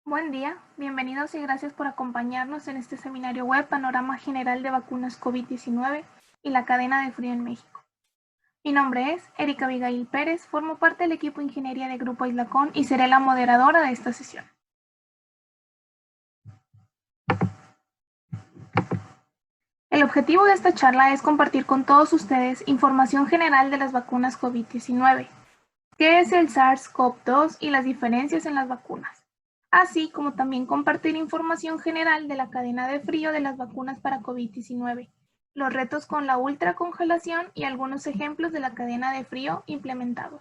Buen día, bienvenidos y gracias por acompañarnos en este seminario web Panorama General de Vacunas COVID-19 y la cadena de frío en México. Mi nombre es Erika Abigail Pérez, formo parte del equipo Ingeniería de Grupo Islacón y seré la moderadora de esta sesión. El objetivo de esta charla es compartir con todos ustedes información general de las vacunas COVID-19, qué es el SARS-CoV-2 y las diferencias en las vacunas, así como también compartir información general de la cadena de frío de las vacunas para COVID-19, los retos con la ultracongelación y algunos ejemplos de la cadena de frío implementados.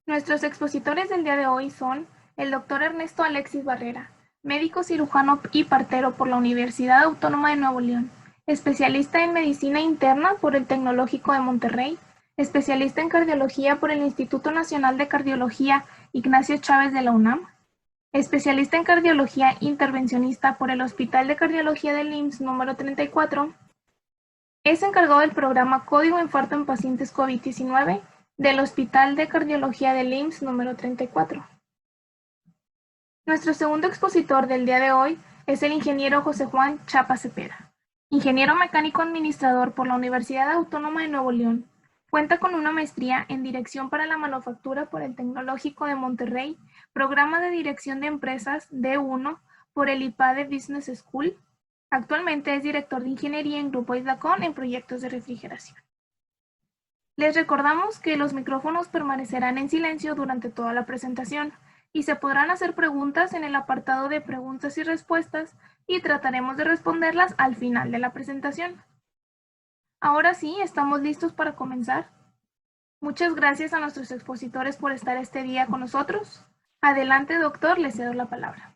Nuestros expositores del día de hoy son el Dr. Ernesto Alexis Barrera, médico cirujano y partero por la Universidad Autónoma de Nuevo León, especialista en medicina interna por el Tecnológico de Monterrey, especialista en cardiología por el Instituto Nacional de Cardiología Ignacio Chávez de la UNAM, especialista en cardiología intervencionista por el Hospital de Cardiología del IMSS número 34, es encargado del programa Código Infarto en Pacientes COVID-19 del Hospital de Cardiología del IMSS número 34. Nuestro segundo expositor del día de hoy es el ingeniero José Juan Chapa Cepeda, ingeniero mecánico administrador por la Universidad Autónoma de Nuevo León. Cuenta con una maestría en Dirección para la Manufactura por el Tecnológico de Monterrey, programa de Dirección de Empresas D1 por el IPADE Business School. Actualmente es director de Ingeniería en Grupo Islacón en proyectos de refrigeración. Les recordamos que los micrófonos permanecerán en silencio durante toda la presentación y se podrán hacer preguntas en el apartado de preguntas y respuestas y trataremos de responderlas al final de la presentación. Ahora sí, estamos listos para comenzar. Muchas gracias a nuestros expositores por estar este día con nosotros. Adelante, doctor, le cedo la palabra.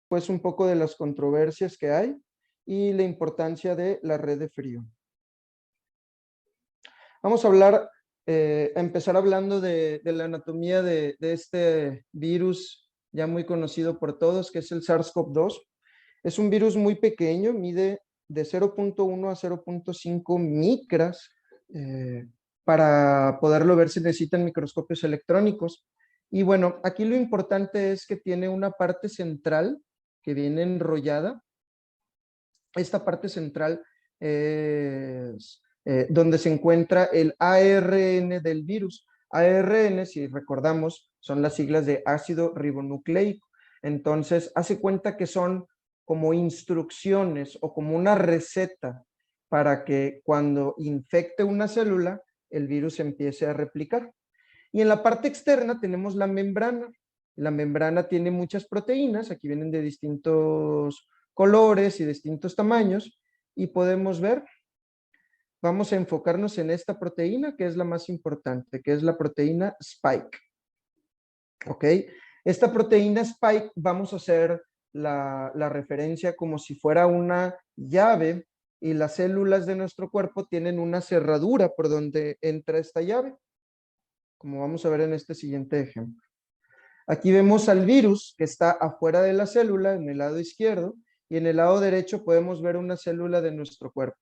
Pues un poco de las controversias que hay y la importancia de la red de frío. Vamos a hablar, empezar hablando de la anatomía de este virus ya muy conocido por todos, que es el SARS-CoV-2. Es un virus muy pequeño, mide de 0.1 a 0.5 micras. Para poderlo ver se necesitan microscopios electrónicos. Y bueno, aquí lo importante es que tiene una parte central que viene enrollada. Esta parte central es donde se encuentra el ARN del virus. ARN, si recordamos, son las siglas de ácido ribonucleico. Entonces, hace cuenta que son como instrucciones o como una receta para que cuando infecte una célula, el virus empiece a replicar. Y en la parte externa tenemos la membrana. La membrana tiene muchas proteínas, aquí vienen de distintos colores y distintos tamaños, y podemos ver, vamos a enfocarnos en esta proteína que es la más importante, que es la proteína Spike. ¿Ok? Esta proteína Spike vamos a hacer la referencia como si fuera una llave y las células de nuestro cuerpo tienen una cerradura por donde entra esta llave, como vamos a ver en este siguiente ejemplo. Aquí vemos al virus que está afuera de la célula en el lado izquierdo y en el lado derecho podemos ver una célula de nuestro cuerpo.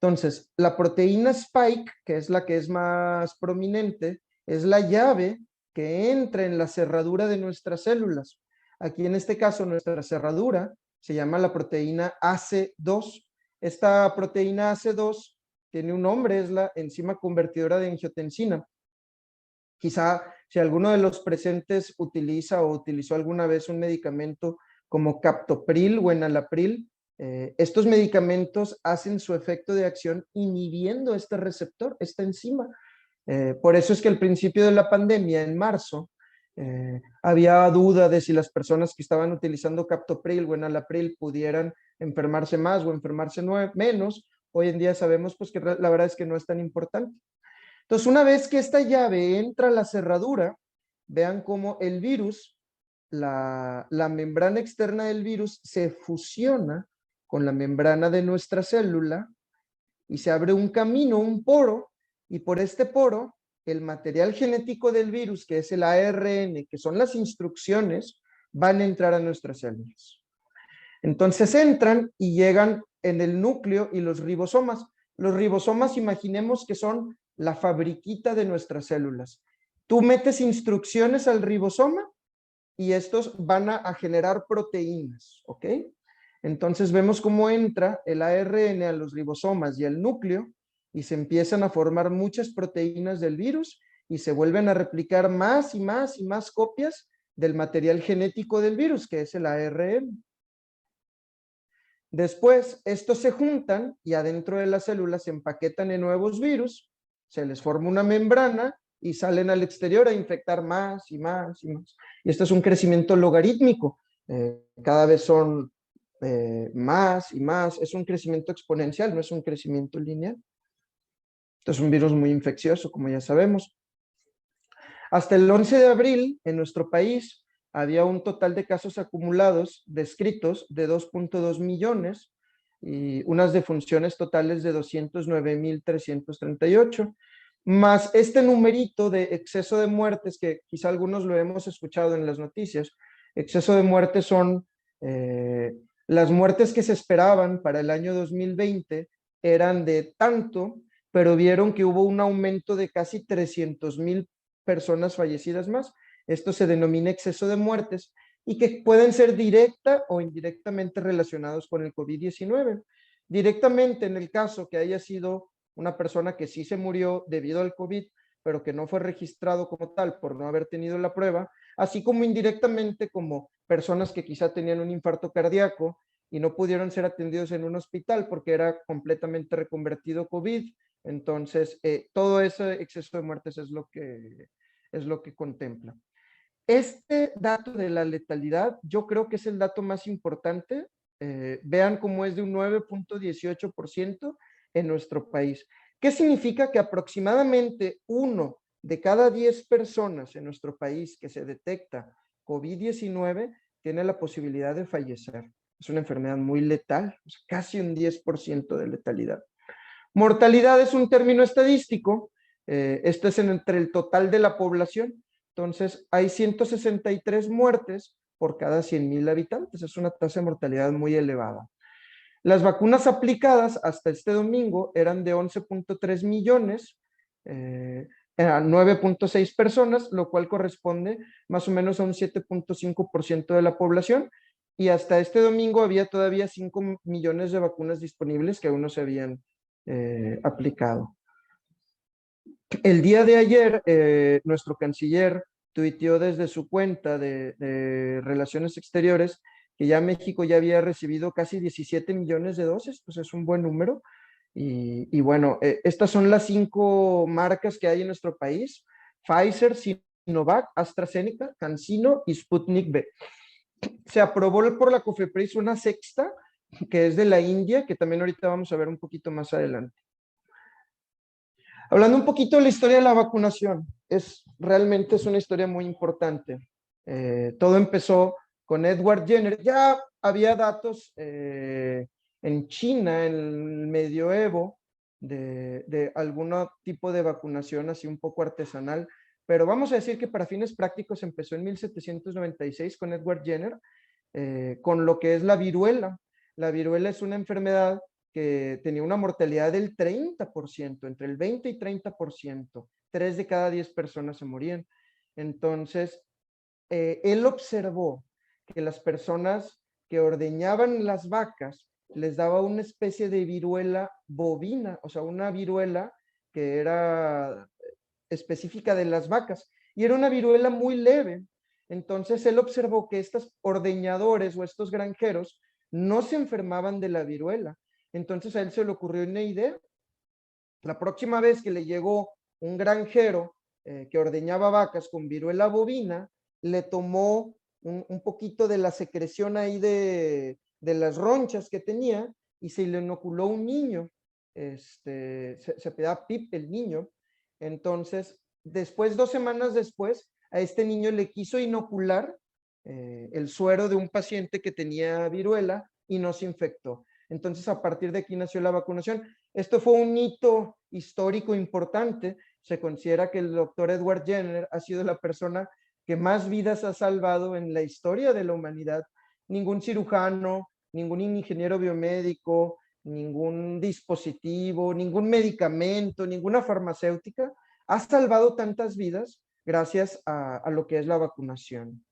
Entonces, la proteína Spike, que es la que es más prominente, es la llave que entra en la cerradura de nuestras células. Aquí en este caso nuestra cerradura se llama la proteína AC2. Esta proteína AC2 tiene un nombre, es la enzima convertidora de angiotensina. Quizá si alguno de los presentes utiliza o utilizó alguna vez un medicamento como captopril o enalapril, estos medicamentos hacen su efecto de acción inhibiendo este receptor, esta enzima. Por eso es que al principio de la pandemia, en marzo, había duda de si las personas que estaban utilizando captopril o enalapril pudieran enfermarse más o enfermarse menos. Hoy en día sabemos pues, que la verdad es que no es tan importante. Entonces, una vez que esta llave entra a la cerradura, vean cómo el virus, la membrana externa del virus se fusiona con la membrana de nuestra célula y se abre un camino, un poro, y por este poro, el material genético del virus, que es el ARN, que son las instrucciones, van a entrar a nuestras células. Entonces entran y llegan en el núcleo y los ribosomas. Los ribosomas, imaginemos que son la fabriquita de nuestras células. Tú metes instrucciones al ribosoma y estos van a generar proteínas, ¿ok? Entonces vemos cómo entra el ARN a los ribosomas y al núcleo y se empiezan a formar muchas proteínas del virus y se vuelven a replicar más y más y más copias del material genético del virus, que es el ARN. Después, estos se juntan y adentro de las células se empaquetan en nuevos virus, se les forma una membrana y salen al exterior a infectar más y más y más. Y esto es un crecimiento logarítmico. Cada vez son más y más. Es un crecimiento exponencial, no es un crecimiento lineal. Esto es un virus muy infeccioso, como ya sabemos. Hasta el 11 de abril, en nuestro país, había un total de casos acumulados descritos de 2.2 millones y unas defunciones totales de 209,338, más este numerito de exceso de muertes, que quizá algunos lo hemos escuchado en las noticias. Exceso de muertes son las muertes que se esperaban para el año 2020 eran de tanto, pero vieron que hubo un aumento de casi 300,000 personas fallecidas más. Esto se denomina exceso de muertes y que pueden ser directa o indirectamente relacionados con el COVID-19. Directamente, en el caso que haya sido una persona que sí se murió debido al COVID, pero que no fue registrado como tal por no haber tenido la prueba, así como indirectamente como personas que quizá tenían un infarto cardíaco y no pudieron ser atendidos en un hospital porque era completamente reconvertido COVID. Entonces, todo ese exceso de muertes es lo que contempla. Este dato de la letalidad, yo creo que es el dato más importante. Vean cómo es de un 9.18% en nuestro país. ¿Qué significa? Que aproximadamente 1 de cada 10 personas en nuestro país que se detecta COVID-19 tiene la posibilidad de fallecer. Es una enfermedad muy letal, casi un 10% de letalidad. Mortalidad es un término estadístico, esto es entre el total de la población. Entonces, hay 163 muertes por cada 100,000 habitantes, es una tasa de mortalidad muy elevada. Las vacunas aplicadas hasta este domingo eran de 11.3 millones, eran 9.6 personas, lo cual corresponde más o menos a un 7.5% de la población, y hasta este domingo había todavía 5 millones de vacunas disponibles que aún no se habían aplicado. El día de ayer, nuestro canciller tuiteó desde su cuenta de Relaciones Exteriores que ya México ya había recibido casi 17 millones de dosis, pues es un buen número. Y bueno, estas son las 5 marcas que hay en nuestro país: Pfizer, Sinovac, AstraZeneca, CanSino y Sputnik V. Se aprobó por la COFEPRIS una sexta, que es de la India, que también ahorita vamos a ver un poquito más adelante. Hablando un poquito de la historia de la vacunación, realmente es una historia muy importante. Todo empezó con Edward Jenner. Ya había datos en China, en el medioevo, de algún tipo de vacunación así un poco artesanal, pero vamos a decir que para fines prácticos empezó en 1796 con Edward Jenner, con lo que es la viruela. La viruela es una enfermedad que tenía una mortalidad del 30%, entre el 20 y 30%. 3 de cada 10 personas se morían. Entonces, él observó que las personas que ordeñaban las vacas les daba una especie de viruela bovina, o sea, una viruela que era específica de las vacas, y era una viruela muy leve. Entonces, él observó que estos ordeñadores o estos granjeros no se enfermaban de la viruela. Entonces, a él se le ocurrió una idea. La próxima vez que le llegó un granjero que ordeñaba vacas con viruela bovina, le tomó un poquito de la secreción ahí de las ronchas que tenía y se le inoculó un niño. Se apellidaba Pip, el niño. Entonces, 2 semanas después, a este niño le quiso inocular el suero de un paciente que tenía viruela y no se infectó. Entonces, a partir de aquí nació la vacunación. Esto fue un hito histórico importante. Se considera que el doctor Edward Jenner ha sido la persona que más vidas ha salvado en la historia de la humanidad. Ningún cirujano, ningún ingeniero biomédico, ningún dispositivo, ningún medicamento, ninguna farmacéutica ha salvado tantas vidas gracias a lo que es la vacunación.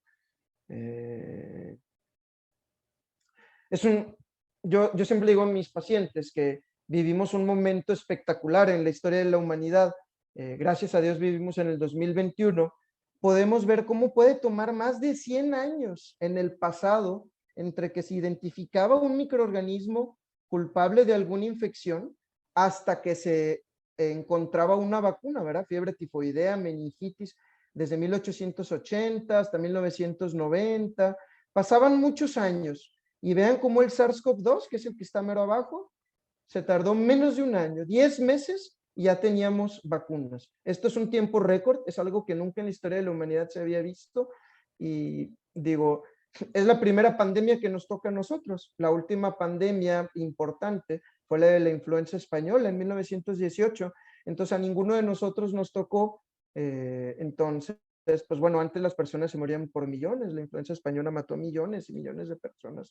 Es un, yo siempre digo a mis pacientes que vivimos un momento espectacular en la historia de la humanidad. Gracias a Dios vivimos en el 2021. Podemos ver cómo puede tomar más de 100 años en el pasado entre que se identificaba un microorganismo culpable de alguna infección hasta que se encontraba una vacuna, ¿verdad? Fiebre tifoidea, meningitis, desde 1880 hasta 1990. Pasaban muchos años. Y vean cómo el SARS-CoV-2, que es el que está mero abajo, se tardó menos de un año, 10 meses, y ya teníamos vacunas. Esto es un tiempo récord, es algo que nunca en la historia de la humanidad se había visto. Y digo, es la primera pandemia que nos toca a nosotros. La última pandemia importante fue la de la influenza española en 1918. Entonces a ninguno de nosotros nos tocó. Entonces, pues bueno, antes las personas se morían por millones, la influenza española mató millones y millones de personas.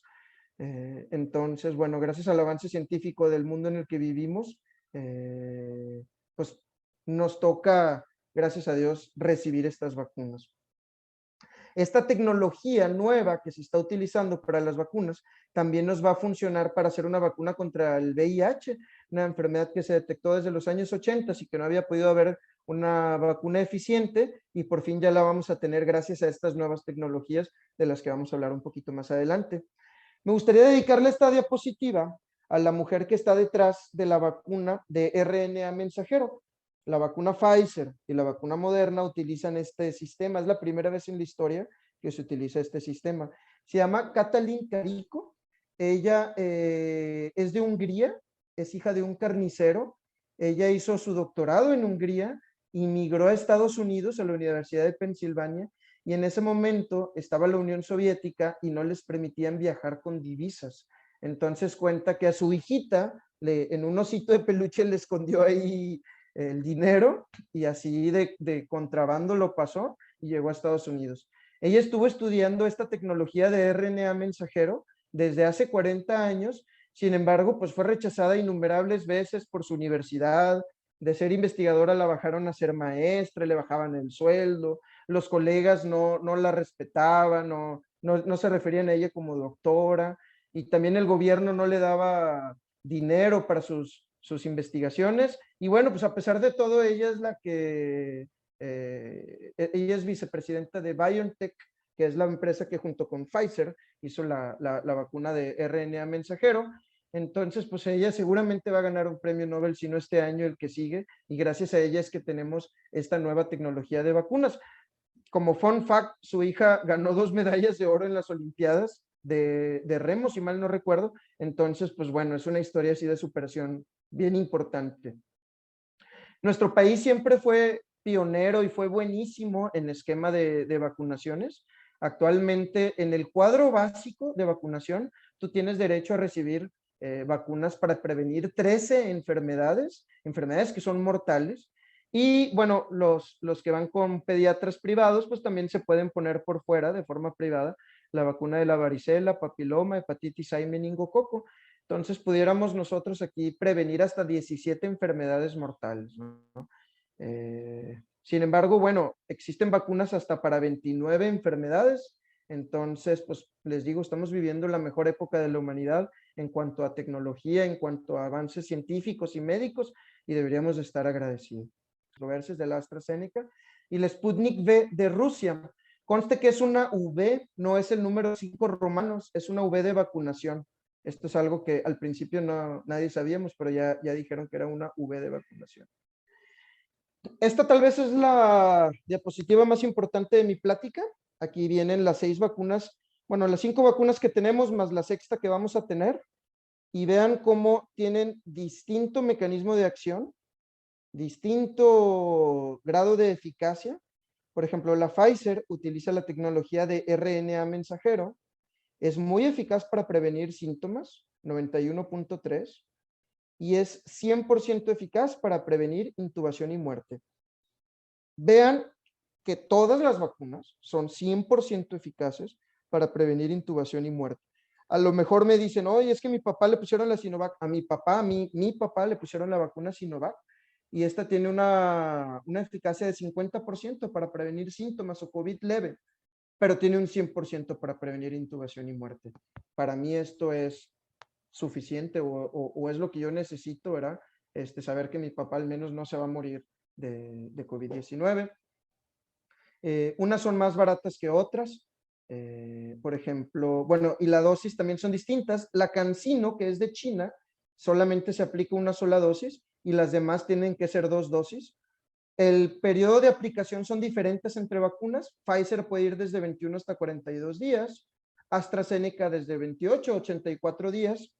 Entonces, bueno, gracias al avance científico del mundo en el que vivimos, pues nos toca, gracias a Dios, recibir estas vacunas. Esta tecnología nueva que se está utilizando para las vacunas también nos va a funcionar para hacer una vacuna contra el VIH, una enfermedad que se detectó desde los años 80 y que no había podido haber una vacuna eficiente, y por fin ya la vamos a tener gracias a estas nuevas tecnologías de las que vamos a hablar un poquito más adelante. Me gustaría dedicarle esta diapositiva a la mujer que está detrás de la vacuna de RNA mensajero. La vacuna Pfizer y la vacuna Moderna utilizan este sistema. Es la primera vez en la historia que se utiliza este sistema. Se llama Katalin Kariko. Ella es de Hungría, es hija de un carnicero. Ella hizo su doctorado en Hungría y migró a Estados Unidos, a la Universidad de Pensilvania, y en ese momento estaba la Unión Soviética y no les permitían viajar con divisas. Entonces cuenta que a su hijita, en un osito de peluche, le escondió ahí el dinero, y así de contrabando lo pasó y llegó a Estados Unidos. Ella estuvo estudiando esta tecnología de RNA mensajero desde hace 40 años, sin embargo, pues fue rechazada innumerables veces por su universidad. De ser investigadora la bajaron a ser maestra, le bajaban el sueldo, los colegas no la respetaban, no se referían a ella como doctora, y también el gobierno no le daba dinero para sus investigaciones. Y bueno, pues a pesar de todo, ella es la que, ella es vicepresidenta de BioNTech, que es la empresa que junto con Pfizer hizo la vacuna de RNA mensajero. Entonces, pues ella seguramente va a ganar un premio Nobel, si no este año, el que sigue, y gracias a ella es que tenemos esta nueva tecnología de vacunas. Como fun fact, su hija ganó 2 medallas de oro en las Olimpiadas de remo, si mal no recuerdo. Entonces, pues bueno, es una historia así de superación bien importante. Nuestro país siempre fue pionero y fue buenísimo en esquema de vacunaciones. Actualmente, en el cuadro básico de vacunación, tú tienes derecho a recibir vacunas para prevenir 13 enfermedades que son mortales. Y bueno, los que van con pediatras privados, pues también se pueden poner por fuera de forma privada la vacuna de la varicela, papiloma, hepatitis A y meningococo. Entonces pudiéramos nosotros aquí prevenir hasta 17 enfermedades mortales, ¿no? Sin embargo, bueno, existen vacunas hasta para 29 enfermedades. Entonces, pues les digo, estamos viviendo la mejor época de la humanidad en cuanto a tecnología, en cuanto a avances científicos y médicos, y deberíamos de estar agradecidos. Controversias de la AstraZeneca y la Sputnik V de Rusia. Conste que es una V, no es el número 5 romanos, es una V de vacunación. Esto es algo que al principio nadie sabíamos, pero ya dijeron que era una V de vacunación. Esta tal vez es la diapositiva más importante de mi plática. Aquí vienen las 6 vacunas, bueno, las 5 vacunas que tenemos más la sexta que vamos a tener. Y vean cómo tienen distinto mecanismo de acción, distinto grado de eficacia. Por ejemplo, la Pfizer utiliza la tecnología de RNA mensajero. Es muy eficaz para prevenir síntomas, 91.3, y es 100% eficaz para prevenir intubación y muerte. Vean que todas las vacunas son 100% eficaces para prevenir intubación y muerte. A lo mejor me dicen, oye, es que mi papá le pusieron la Sinovac, mi papá le pusieron la vacuna Sinovac y esta tiene una eficacia de 50% para prevenir síntomas o COVID leve, pero tiene un 100% para prevenir intubación y muerte. Para mí esto es suficiente o es lo que yo necesito, ¿verdad? Saber que mi papá al menos no se va a morir de COVID-19. Unas son más baratas que otras. Por ejemplo, bueno, y la dosis también son distintas. La CanSino, que es de China, solamente se aplica una sola dosis y las demás tienen que ser 2 dosis. El periodo de aplicación son diferentes entre vacunas. Pfizer puede ir desde 21 hasta 42 días. AstraZeneca desde 28 a 84 días.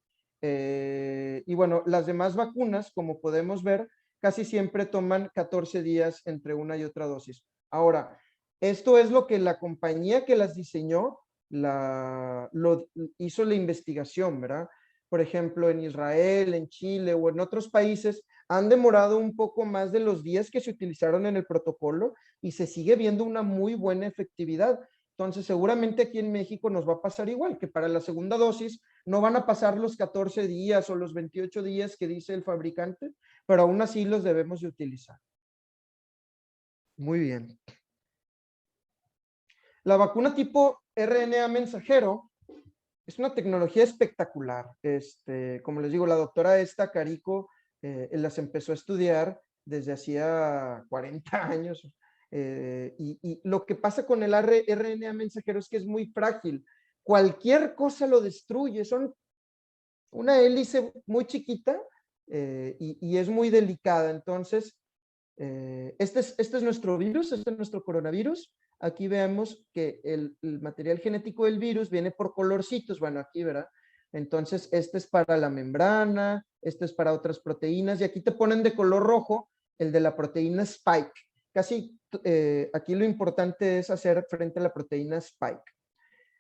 Y bueno, las demás vacunas, como podemos ver, casi siempre toman 14 días entre una y otra dosis. Ahora, esto es lo que la compañía que las diseñó hizo la investigación, ¿verdad? Por ejemplo, en Israel, en Chile o en otros países han demorado un poco más de los días que se utilizaron en el protocolo y se sigue viendo una muy buena efectividad. Entonces, seguramente aquí en México nos va a pasar igual, que para la segunda dosis no van a pasar los 14 días o los 28 días que dice el fabricante, pero aún así los debemos de utilizar. Muy bien. La vacuna tipo RNA mensajero es una tecnología espectacular. Como les digo, la doctora Carico las empezó a estudiar desde hacía 40 años. Y lo que pasa con el RNA mensajero es que es muy frágil. Cualquier cosa lo destruye. Son una hélice muy chiquita y es muy delicada. Entonces, este es nuestro virus, este es nuestro coronavirus. Aquí vemos que el material genético del virus viene por colorcitos, bueno, aquí, ¿verdad? Entonces, este es para la membrana, este es para otras proteínas, y aquí te ponen de color rojo el de la proteína Spike. Casi aquí lo importante es hacer frente a la proteína Spike.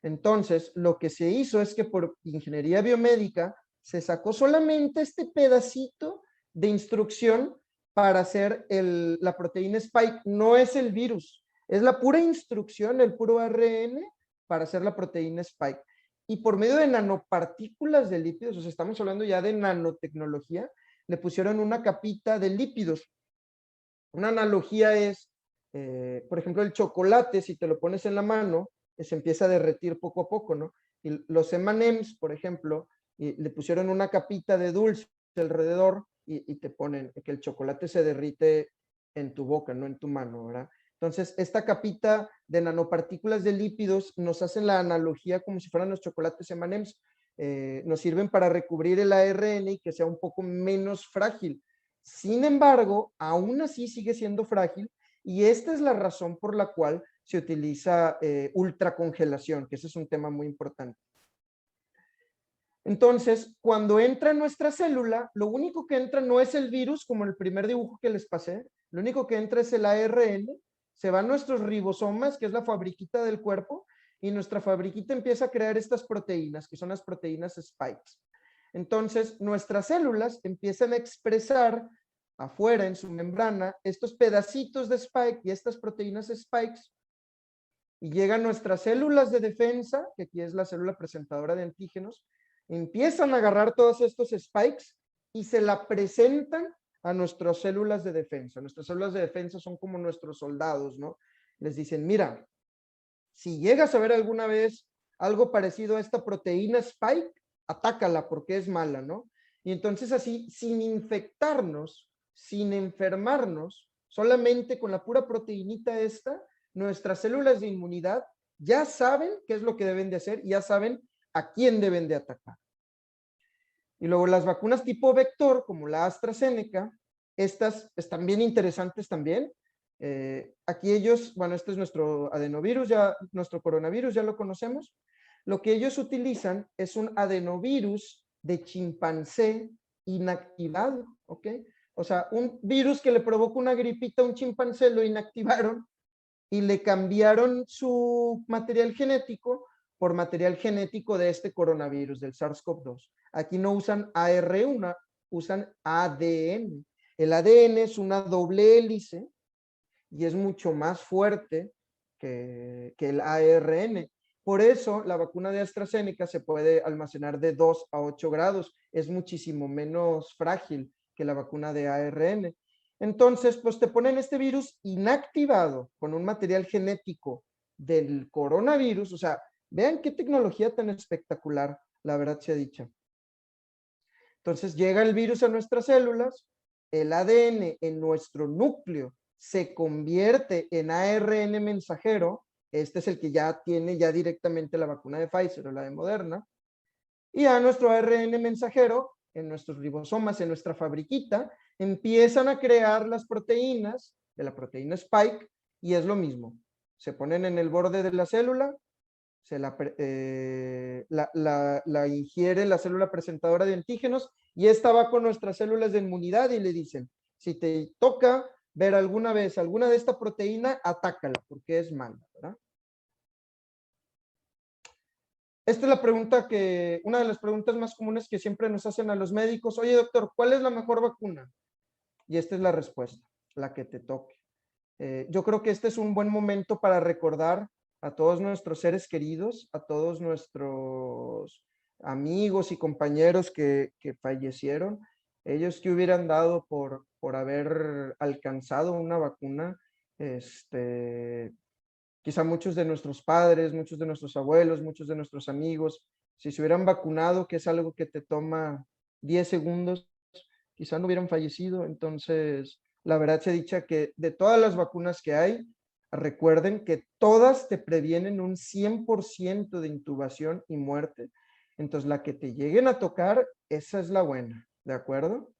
Entonces, lo que se hizo es que por ingeniería biomédica se sacó solamente este pedacito de instrucción para hacer la proteína Spike. No es el virus, es la pura instrucción, el puro ARN para hacer la proteína Spike. Y por medio de nanopartículas de lípidos, o sea, estamos hablando ya de nanotecnología, le pusieron una capita de lípidos. Una analogía es, por ejemplo, el chocolate, si te lo pones en la mano, se empieza a derretir poco a poco, ¿no? Y los M&M's, por ejemplo, le pusieron una capita de dulce alrededor y te ponen que el chocolate se derrite en tu boca, no en tu mano, ¿verdad? Entonces, esta capita de nanopartículas de lípidos nos hacen la analogía como si fueran los chocolates M&M's. Nos sirven para recubrir el ARN y que sea un poco menos frágil. Sin embargo, aún así sigue siendo frágil y esta es la razón por la cual se utiliza ultracongelación, que ese es un tema muy importante. Entonces, cuando entra en nuestra célula, lo único que entra no es el virus, como en el primer dibujo que les pasé, lo único que entra es el ARN, se van nuestros ribosomas, que es la fabriquita del cuerpo, y nuestra fabriquita empieza a crear estas proteínas, que son las proteínas spikes. Entonces, nuestras células empiezan a expresar afuera en su membrana estos pedacitos de spike y estas proteínas spikes y llegan nuestras células de defensa, que aquí es la célula presentadora de antígenos, empiezan a agarrar todos estos spikes y se la presentan a nuestras células de defensa. Nuestras células de defensa son como nuestros soldados, ¿no? Les dicen, mira, si llegas a ver alguna vez algo parecido a esta proteína spike, atácala porque es mala, ¿no? Y entonces así, sin infectarnos, sin enfermarnos, solamente con la pura proteinita esta, nuestras células de inmunidad ya saben qué es lo que deben de hacer y ya saben a quién deben de atacar. Y luego las vacunas tipo vector, como la AstraZeneca, estas están bien interesantes también. Aquí ellos, bueno, este es nuestro adenovirus, ya, nuestro coronavirus, ya lo conocemos. Lo que ellos utilizan es un adenovirus de chimpancé inactivado, ¿ok? O sea, un virus que le provoca una gripita a un chimpancé, lo inactivaron y le cambiaron su material genético por material genético de este coronavirus, del SARS-CoV-2. Aquí no usan AR1, usan ADN. El ADN es una doble hélice y es mucho más fuerte que el ARN. Por eso la vacuna de AstraZeneca se puede almacenar de 2 a 8 grados. Es muchísimo menos frágil que la vacuna de ARN. Entonces, pues te ponen este virus inactivado con un material genético del coronavirus. O sea, vean qué tecnología tan espectacular, la verdad sea dicha. Entonces llega el virus a nuestras células, el ADN en nuestro núcleo se convierte en ARN mensajero. Este es el que ya tiene ya directamente la vacuna de Pfizer o la de Moderna. Y a nuestro ARN mensajero, en nuestros ribosomas, en nuestra fabriquita, empiezan a crear las proteínas de la proteína Spike y es lo mismo. Se ponen en el borde de la célula, se la ingiere la célula presentadora de antígenos y esta va con nuestras células de inmunidad y le dicen, si te toca ver alguna vez alguna de esta proteína, atácala porque es mala, ¿verdad? Esta es la pregunta una de las preguntas más comunes que siempre nos hacen a los médicos. Oye, doctor, ¿cuál es la mejor vacuna? Y esta es la respuesta, la que te toque. Yo creo que este es un buen momento para recordar a todos nuestros seres queridos, a todos nuestros amigos y compañeros que fallecieron, ellos que hubieran dado por haber alcanzado una vacuna, quizá muchos de nuestros padres, muchos de nuestros abuelos, muchos de nuestros amigos, si se hubieran vacunado, que es algo que te toma 10 segundos, quizá no hubieran fallecido. Entonces, la verdad se dicha que de todas las vacunas que hay, recuerden que todas te previenen un 100% de intubación y muerte. Entonces, la que te lleguen a tocar, esa es la buena, ¿de acuerdo?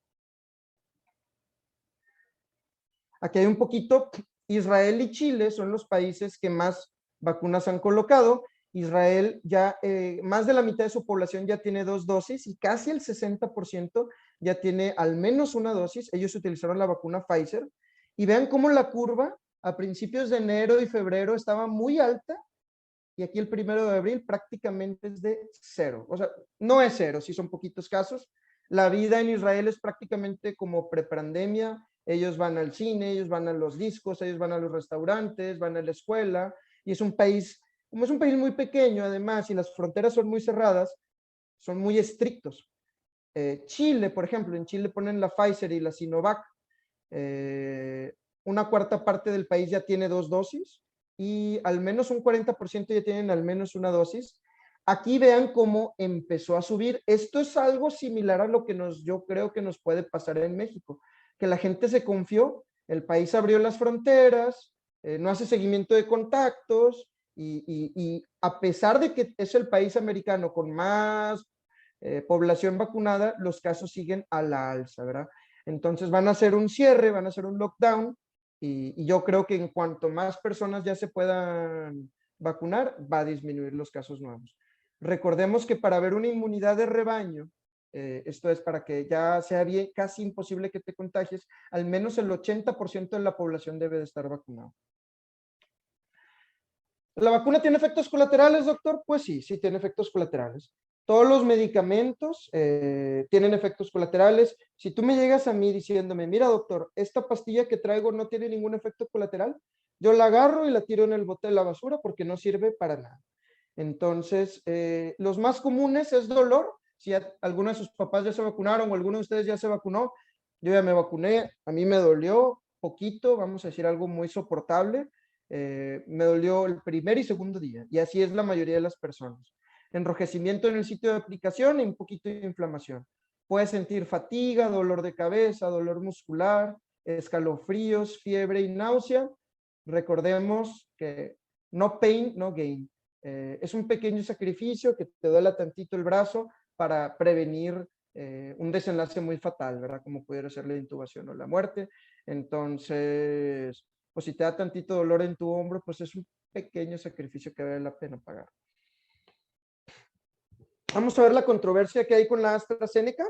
Aquí hay un poquito, Israel y Chile son los países que más vacunas han colocado. Israel ya, más de la mitad de su población ya tiene 2 dosis y casi el 60% ya tiene al menos una dosis. Ellos utilizaron la vacuna Pfizer. Y vean cómo la curva a principios de enero y febrero estaba muy alta y aquí el 1 de abril prácticamente es de 0. O sea, no es 0, sí son poquitos casos. La vida en Israel es prácticamente como prepandemia. Ellos van al cine, ellos van a los discos, ellos van a los restaurantes, van a la escuela. Y es un país, como es un país muy pequeño además y las fronteras son muy cerradas, son muy estrictos. Chile, por ejemplo, en Chile ponen la Pfizer y la Sinovac. Una cuarta parte del país ya tiene 2 dosis y al menos un 40% ya tienen al menos una dosis. Aquí vean cómo empezó a subir. Esto es algo similar a lo que yo creo que nos puede pasar en México, que la gente se confió, el país abrió las fronteras, no hace seguimiento de contactos y a pesar de que es el país americano con más población vacunada, los casos siguen a la alza, ¿verdad? Entonces van a hacer un cierre, van a hacer un lockdown y yo creo que en cuanto más personas ya se puedan vacunar, va a disminuir los casos nuevos. Recordemos que para haber una inmunidad de rebaño, esto es para que ya sea bien, casi imposible que te contagies, al menos el 80% de la población debe de estar vacunado. ¿La vacuna tiene efectos colaterales, doctor? Pues sí, sí tiene efectos colaterales. Todos los medicamentos tienen efectos colaterales. Si tú me llegas a mí diciéndome, mira, doctor, esta pastilla que traigo no tiene ningún efecto colateral, yo la agarro y la tiro en el bote de la basura porque no sirve para nada. Entonces, los más comunes es dolor. Si alguno de sus papás ya se vacunaron o alguno de ustedes ya se vacunó, yo ya me vacuné, a mí me dolió poquito, vamos a decir algo muy soportable. Me dolió el primer y segundo día, y así es la mayoría de las personas. Enrojecimiento en el sitio de aplicación y un poquito de inflamación. Puedes sentir fatiga, dolor de cabeza, dolor muscular, escalofríos, fiebre y náusea. Recordemos que no pain, no gain. Es un pequeño sacrificio que te duela tantito el brazo para prevenir un desenlace muy fatal, ¿verdad? Como pudiera ser la intubación o la muerte. Entonces, pues si te da tantito dolor en tu hombro, pues es un pequeño sacrificio que vale la pena pagar. Vamos a ver la controversia que hay con la AstraZeneca.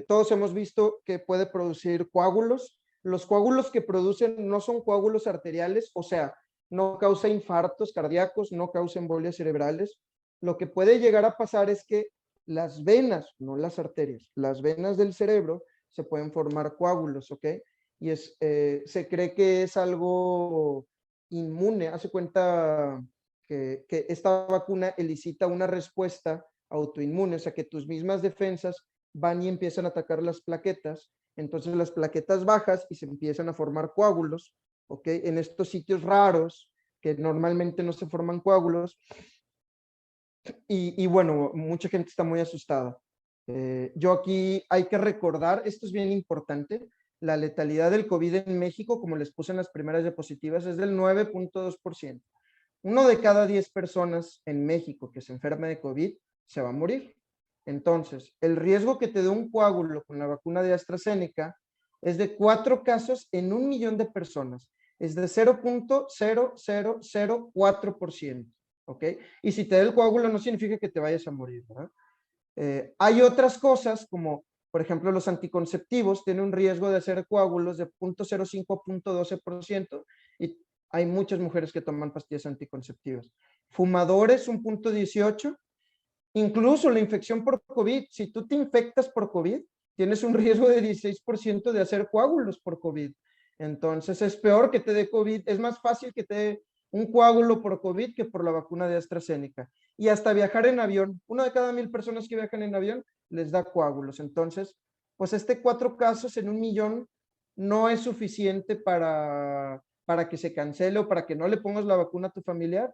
Todos hemos visto que puede producir coágulos. Los coágulos que producen no son coágulos arteriales, o sea, no causa infartos cardíacos, no causa embolias cerebrales. Lo que puede llegar a pasar es que las venas, no las arterias, las venas del cerebro se pueden formar coágulos, ¿ok? Y se cree que es algo inmune. Hace cuenta, que esta vacuna elicita una respuesta autoinmune, o sea, que tus mismas defensas van y empiezan a atacar las plaquetas, entonces las plaquetas bajas y se empiezan a formar coágulos, ¿ok? En estos sitios raros, que normalmente no se forman coágulos, y bueno, mucha gente está muy asustada. Yo aquí hay que recordar, esto es bien importante, la letalidad del COVID en México, como les puse en las primeras diapositivas, es del 9.2%. Uno de cada 10 personas en México que se enferma de COVID se va a morir. Entonces, el riesgo que te dé un coágulo con la vacuna de AstraZeneca es de 4 casos en 1 millón de personas. Es de 0.0004%. ¿Ok? Y si te da el coágulo no significa que te vayas a morir, ¿verdad? Hay otras cosas como, por ejemplo, los anticonceptivos tienen un riesgo de hacer coágulos de 0.05 a 0.12% y hay muchas mujeres que toman pastillas anticonceptivas. Fumadores, un 0.18. Incluso la infección por COVID, si tú te infectas por COVID, tienes un riesgo de 16% de hacer coágulos por COVID. Entonces es peor que te dé COVID, es más fácil que te dé un coágulo por COVID que por la vacuna de AstraZeneca. Y hasta viajar en avión, 1 de cada 1000 personas que viajan en avión les da coágulos. Entonces, pues 4 casos en 1 millón no es suficiente para que se cancele o para que no le pongas la vacuna a tu familiar.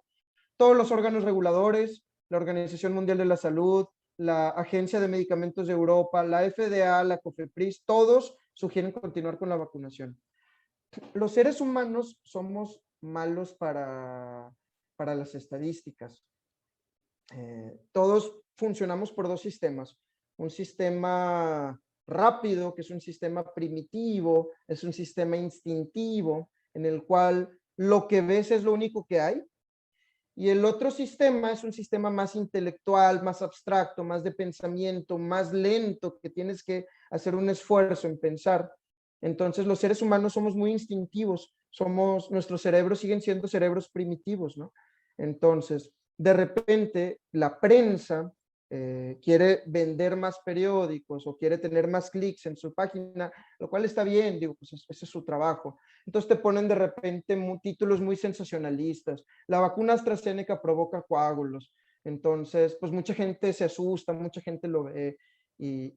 Todos los órganos reguladores, la Organización Mundial de la Salud, la Agencia de Medicamentos de Europa, la FDA, la COFEPRIS, todos sugieren continuar con la vacunación. Los seres humanos somos malos para las estadísticas. Todos funcionamos por dos sistemas. Un sistema rápido, que es un sistema primitivo, es un sistema instintivo, en el cual lo que ves es lo único que hay. Y el otro sistema es un sistema más intelectual, más abstracto, más de pensamiento, más lento, que tienes que hacer un esfuerzo en pensar. Entonces los seres humanos somos muy instintivos, nuestros cerebros siguen siendo cerebros primitivos, ¿no? Entonces, de repente, la prensa quiere vender más periódicos o quiere tener más clics en su página, lo cual está bien, digo, pues ese es su trabajo. Entonces te ponen de repente títulos muy sensacionalistas. La vacuna AstraZeneca provoca coágulos. Entonces, pues mucha gente se asusta, mucha gente lo ve.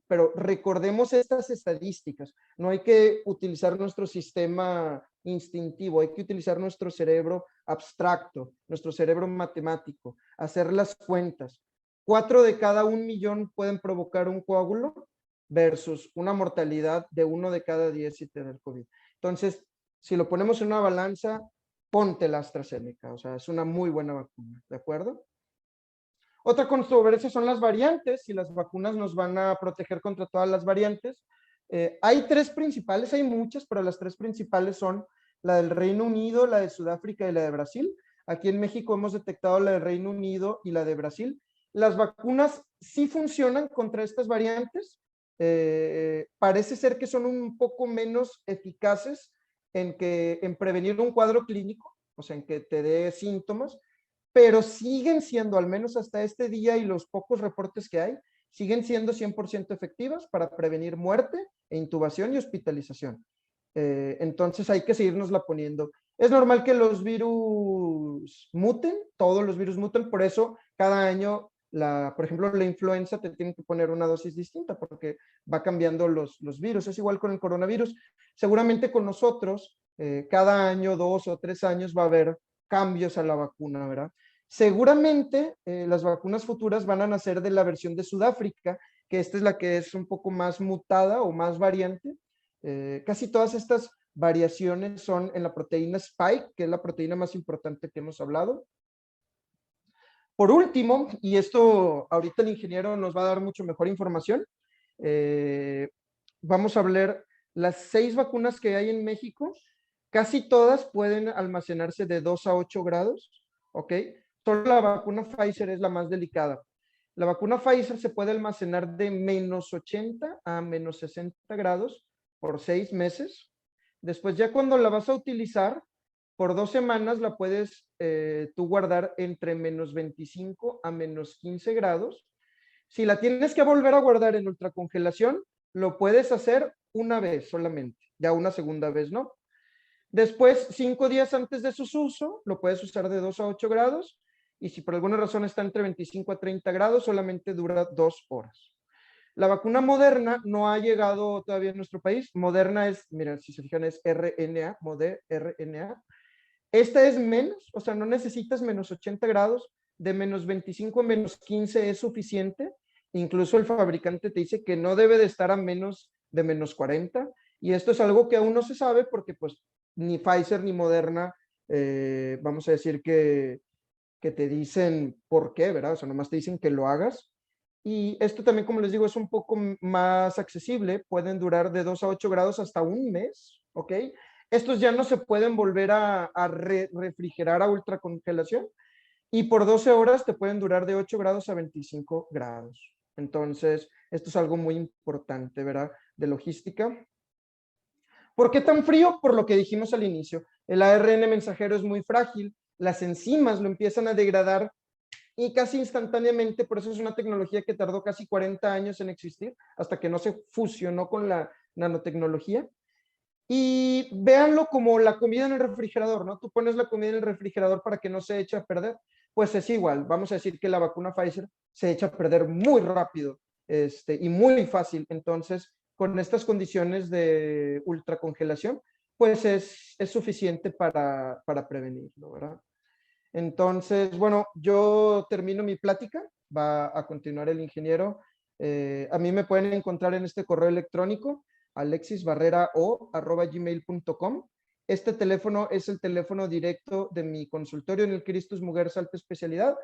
Pero recordemos estas estadísticas. No hay que utilizar nuestro sistema instintivo, hay que utilizar nuestro cerebro abstracto, nuestro cerebro matemático, hacer las cuentas. 4 de cada 1 millón pueden provocar un coágulo versus una mortalidad de 1 de cada 10 si te da el COVID. Entonces, si lo ponemos en una balanza, ponte la AstraZeneca, o sea, es una muy buena vacuna, ¿de acuerdo? Otra controversia son las variantes, si las vacunas nos van a proteger contra todas las variantes. Hay 3 principales, hay muchas, pero las 3 principales son la del Reino Unido, la de Sudáfrica y la de Brasil. Aquí en México hemos detectado la del Reino Unido y la de Brasil. Las vacunas sí funcionan contra estas variantes. Parece ser que son un poco menos eficaces en prevenir un cuadro clínico, o sea, en que te dé síntomas, pero siguen siendo, al menos hasta este día y los pocos reportes que hay, siguen siendo 100% efectivas para prevenir muerte e intubación y hospitalización. Entonces hay que seguirnosla poniendo. Es normal que los virus muten, todos los virus muten, por eso cada año, por ejemplo, la influenza te tienen que poner una dosis distinta porque va cambiando los virus. Es igual con el coronavirus. Seguramente con nosotros, cada año, 2 o 3 años va a haber cambios a la vacuna, ¿verdad? Seguramente las vacunas futuras van a nacer de la versión de Sudáfrica, que esta es la que es un poco más mutada o más variante. Casi todas estas variaciones son en la proteína Spike, que es la proteína más importante que hemos hablado. Por último, y esto ahorita el ingeniero nos va a dar mucho mejor información, vamos a hablar las 6 vacunas que hay en México. Casi todas pueden almacenarse de 2 a 8 grados, ¿ok? Solo la vacuna Pfizer es la más delicada. La vacuna Pfizer se puede almacenar de -80 a -60 grados por 6 meses. Después, ya cuando la vas a utilizar, por 2 semanas la puedes tú guardar entre -25 a -15 grados. Si la tienes que volver a guardar en ultracongelación, lo puedes hacer una vez solamente, ya una segunda vez, ¿no? Después, 5 días antes de su uso, lo puedes usar de 2 a 8 grados. y si por alguna razón está entre 25 a 30 grados, solamente dura 2 horas. La vacuna Moderna no ha llegado todavía a nuestro país. Moderna es, miren, si se fijan, es RNA, RNA. Esta es menos, o sea, no necesitas menos 80 grados, de menos 25 a menos 15 es suficiente. Incluso el fabricante te dice que no debe de estar a menos de menos 40. Y esto es algo que aún no se sabe porque pues ni Pfizer ni Moderna, vamos a decir que te dicen por qué, ¿verdad? O sea, nomás te dicen que lo hagas. Y esto también, como les digo, es un poco más accesible. Pueden durar de 2 a 8 grados hasta un mes, ¿ok? Estos ya no se pueden volver a refrigerar a ultracongelación y por 12 horas te pueden durar de 8 grados a 25 grados. Entonces, esto es algo muy importante, ¿verdad? De logística. ¿Por qué tan frío? Por lo que dijimos al inicio. El ARN mensajero es muy frágil, las enzimas lo empiezan a degradar y casi instantáneamente, por eso es una tecnología que tardó casi 40 años en existir, hasta que no se fusionó con la nanotecnología. Y véanlo como la comida en el refrigerador, ¿no? Tú pones la comida en el refrigerador para que no se eche a perder. Pues es igual, vamos a decir que la vacuna Pfizer se echa a perder muy rápido y muy fácil. Entonces, con estas condiciones de ultracongelación, pues es suficiente para prevenirlo, ¿verdad? Entonces, bueno, yo termino mi plática, va a continuar el ingeniero. A mí me pueden encontrar en este correo electrónico, alexisbarrerao@gmail.com. Este teléfono es el teléfono directo de mi consultorio en el Christus Muguerza Alta Especialidad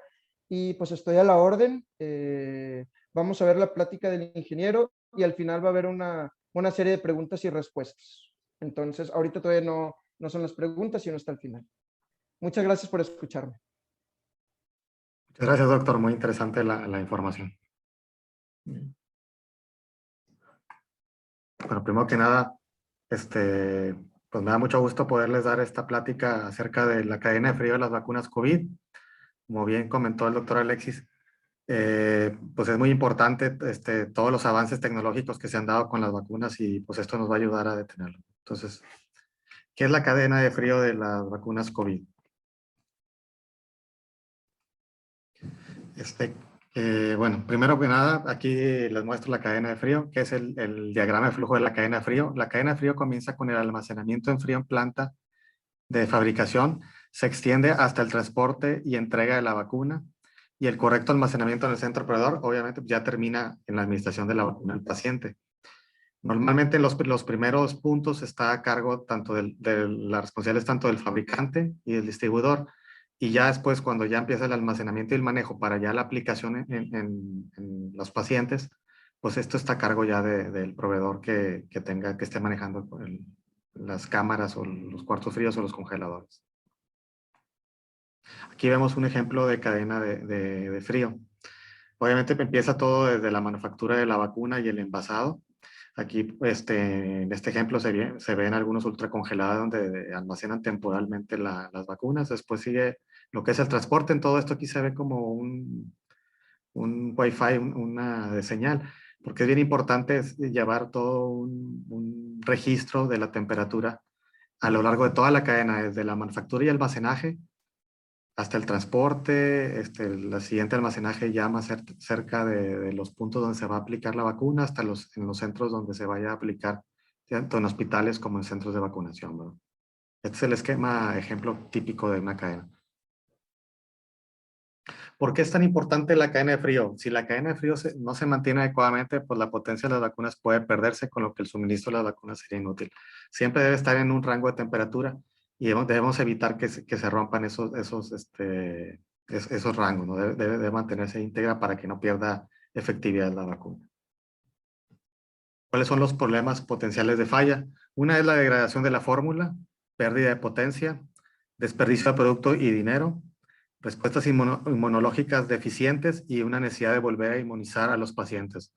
y pues estoy a la orden. Vamos a ver la plática del ingeniero y al final va a haber una serie de preguntas y respuestas. Entonces, ahorita todavía no son las preguntas, sino hasta el final. Muchas gracias por escucharme. Muchas gracias, doctor. Muy interesante la información. Bueno, primero que nada, pues me da mucho gusto poderles dar esta plática acerca de la cadena de frío de las vacunas COVID. Como bien comentó el doctor Alexis, pues es muy importante todos los avances tecnológicos que se han dado con las vacunas y pues esto nos va a ayudar a detenerlo. Entonces, ¿qué es la cadena de frío de las vacunas COVID? Bueno, primero que nada, aquí les muestro la cadena de frío, que es el diagrama de flujo de la cadena de frío. La cadena de frío comienza con el almacenamiento en frío en planta de fabricación, se extiende hasta el transporte y entrega de la vacuna, y el correcto almacenamiento en el centro proveedor, obviamente, ya termina en la administración de la vacuna al paciente. Normalmente los primeros puntos está a cargo tanto de la responsabilidad es tanto del fabricante y del distribuidor, y ya después cuando ya empieza el almacenamiento y el manejo para ya la aplicación en los pacientes, pues esto está a cargo ya del proveedor que esté manejando las cámaras o los cuartos fríos o los congeladores. Aquí vemos un ejemplo de cadena de frío. Obviamente empieza todo desde la manufactura de la vacuna y el envasado. Aquí, en este ejemplo se ven algunos ultracongelados donde almacenan temporalmente las vacunas. Después sigue lo que es el transporte. En todo esto aquí se ve como un Wi-Fi, una de señal, porque es bien importante llevar todo un registro de la temperatura a lo largo de toda la cadena, desde la manufactura y almacenaje hasta el transporte, el siguiente almacenaje ya más cerca de los puntos donde se va a aplicar la vacuna, hasta en los centros donde se vaya a aplicar, tanto en hospitales como en centros de vacunación, ¿verdad? Este es el esquema ejemplo típico de una cadena. ¿Por qué es tan importante la cadena de frío? Si la cadena de frío no se mantiene adecuadamente, pues la potencia de las vacunas puede perderse, con lo que el suministro de las vacunas sería inútil. Siempre debe estar en un rango de temperatura y debemos evitar que se rompan esos rangos, ¿no? Debe mantenerse íntegra para que no pierda efectividad la vacuna. ¿Cuáles son los problemas potenciales de falla? Una es la degradación de la fórmula, pérdida de potencia, desperdicio de producto y dinero, respuestas inmunológicas deficientes y una necesidad de volver a inmunizar a los pacientes.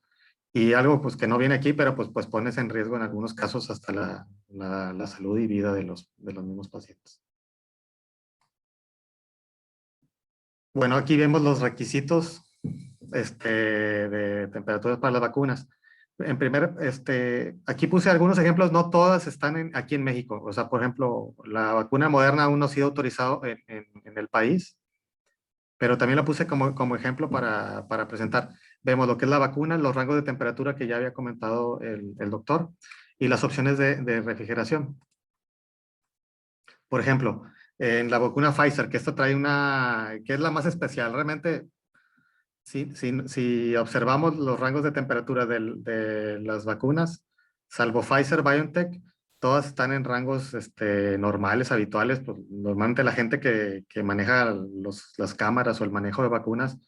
Y algo pues, que no viene aquí, pero pues pones en riesgo en algunos casos hasta la salud y vida de los mismos pacientes. Bueno, aquí vemos los requisitos de temperaturas para las vacunas. En primer, aquí puse algunos ejemplos, no todas están aquí en México. O sea, por ejemplo, la vacuna Moderna aún no ha sido autorizado en el país, pero también lo puse como ejemplo para presentar. Vemos lo que es la vacuna, los rangos de temperatura que ya había comentado el doctor y las opciones de refrigeración. Por ejemplo, en la vacuna Pfizer, que esta trae que es la más especial, realmente, si observamos los rangos de temperatura de las vacunas, salvo Pfizer, BioNTech, todas están en rangos normales, habituales. Pues, normalmente la gente que maneja las cámaras o el manejo de vacunas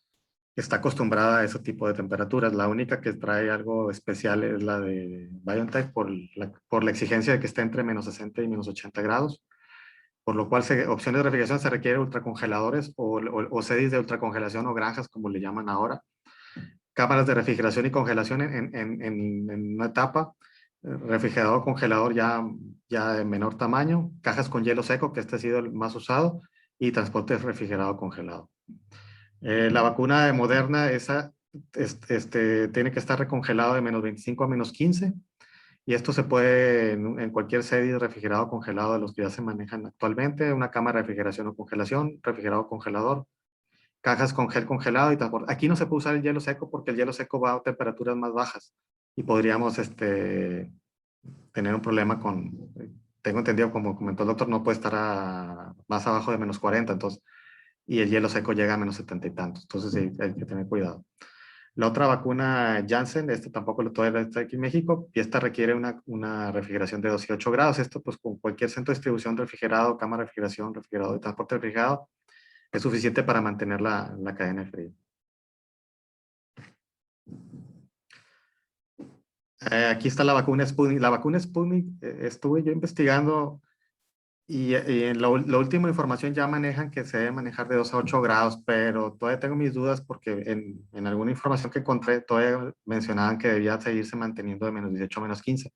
está acostumbrada a ese tipo de temperaturas. La única que trae algo especial es la de BioNTech por la exigencia de que esté entre menos 60 y menos 80 grados, por lo cual opciones de refrigeración se requiere ultracongeladores o sedes de ultracongelación o granjas, como le llaman ahora. Cámaras de refrigeración y congelación en una etapa, refrigerador congelador ya de menor tamaño, cajas con hielo seco, que este ha sido el más usado, y transporte refrigerado congelado. La vacuna de Moderna, esa tiene que estar recongelado de menos 25 a menos 15, y esto se puede en cualquier serie refrigerado congelado de los que ya se manejan actualmente, una cámara de refrigeración o congelación, refrigerado congelador, cajas con gel congelado y transporte. Aquí no se puede usar el hielo seco porque el hielo seco va a temperaturas más bajas y podríamos tener un problema tengo entendido, como comentó el doctor, no puede estar más abajo de menos 40, entonces, y el hielo seco llega a menos 70 y tantos, entonces sí, hay que tener cuidado. La otra vacuna Janssen, tampoco todavía está aquí en México, y esta requiere una refrigeración de 18 grados. Esto pues con cualquier centro de distribución refrigerado, cámara de refrigeración, refrigerador y transporte refrigerado, es suficiente para mantener la cadena de frío. Aquí está la vacuna Sputnik. La vacuna Sputnik estuve yo investigando y en la última información ya manejan que se debe manejar de 2 a 8 grados, pero todavía tengo mis dudas porque en alguna información que encontré todavía mencionaban que debía seguirse manteniendo de menos 18 a menos 15.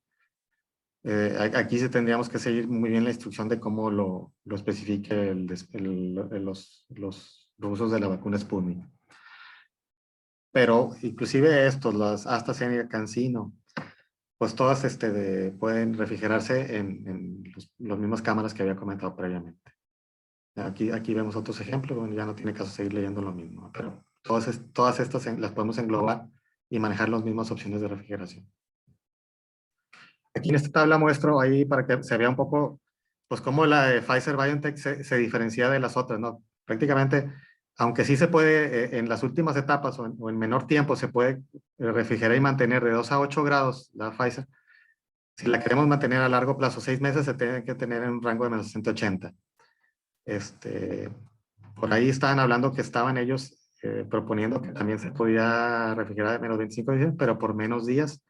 Aquí sí tendríamos que seguir muy bien la instrucción de cómo lo especifique los usos de la vacuna Sputnik. Pero inclusive las AstraZeneca, CanSino, pues todas pueden refrigerarse en las mismas cámaras que había comentado previamente. Aquí vemos otros ejemplos, bueno, ya no tiene caso seguir leyendo lo mismo, pero todas estas las podemos englobar y manejar las mismas opciones de refrigeración. Aquí en esta tabla muestro ahí para que se vea un poco, pues cómo la de Pfizer-BioNTech se diferencia de las otras, ¿no? Prácticamente, aunque sí se puede, en las últimas etapas o en menor tiempo, se puede refrigerar y mantener de 2 a 8 grados la Pfizer. Si la queremos mantener a largo plazo, 6 meses, se tiene que tener en un rango de menos 180. Por ahí estaban hablando que estaban ellos proponiendo que también se podía refrigerar de menos 25 días, pero por menos días.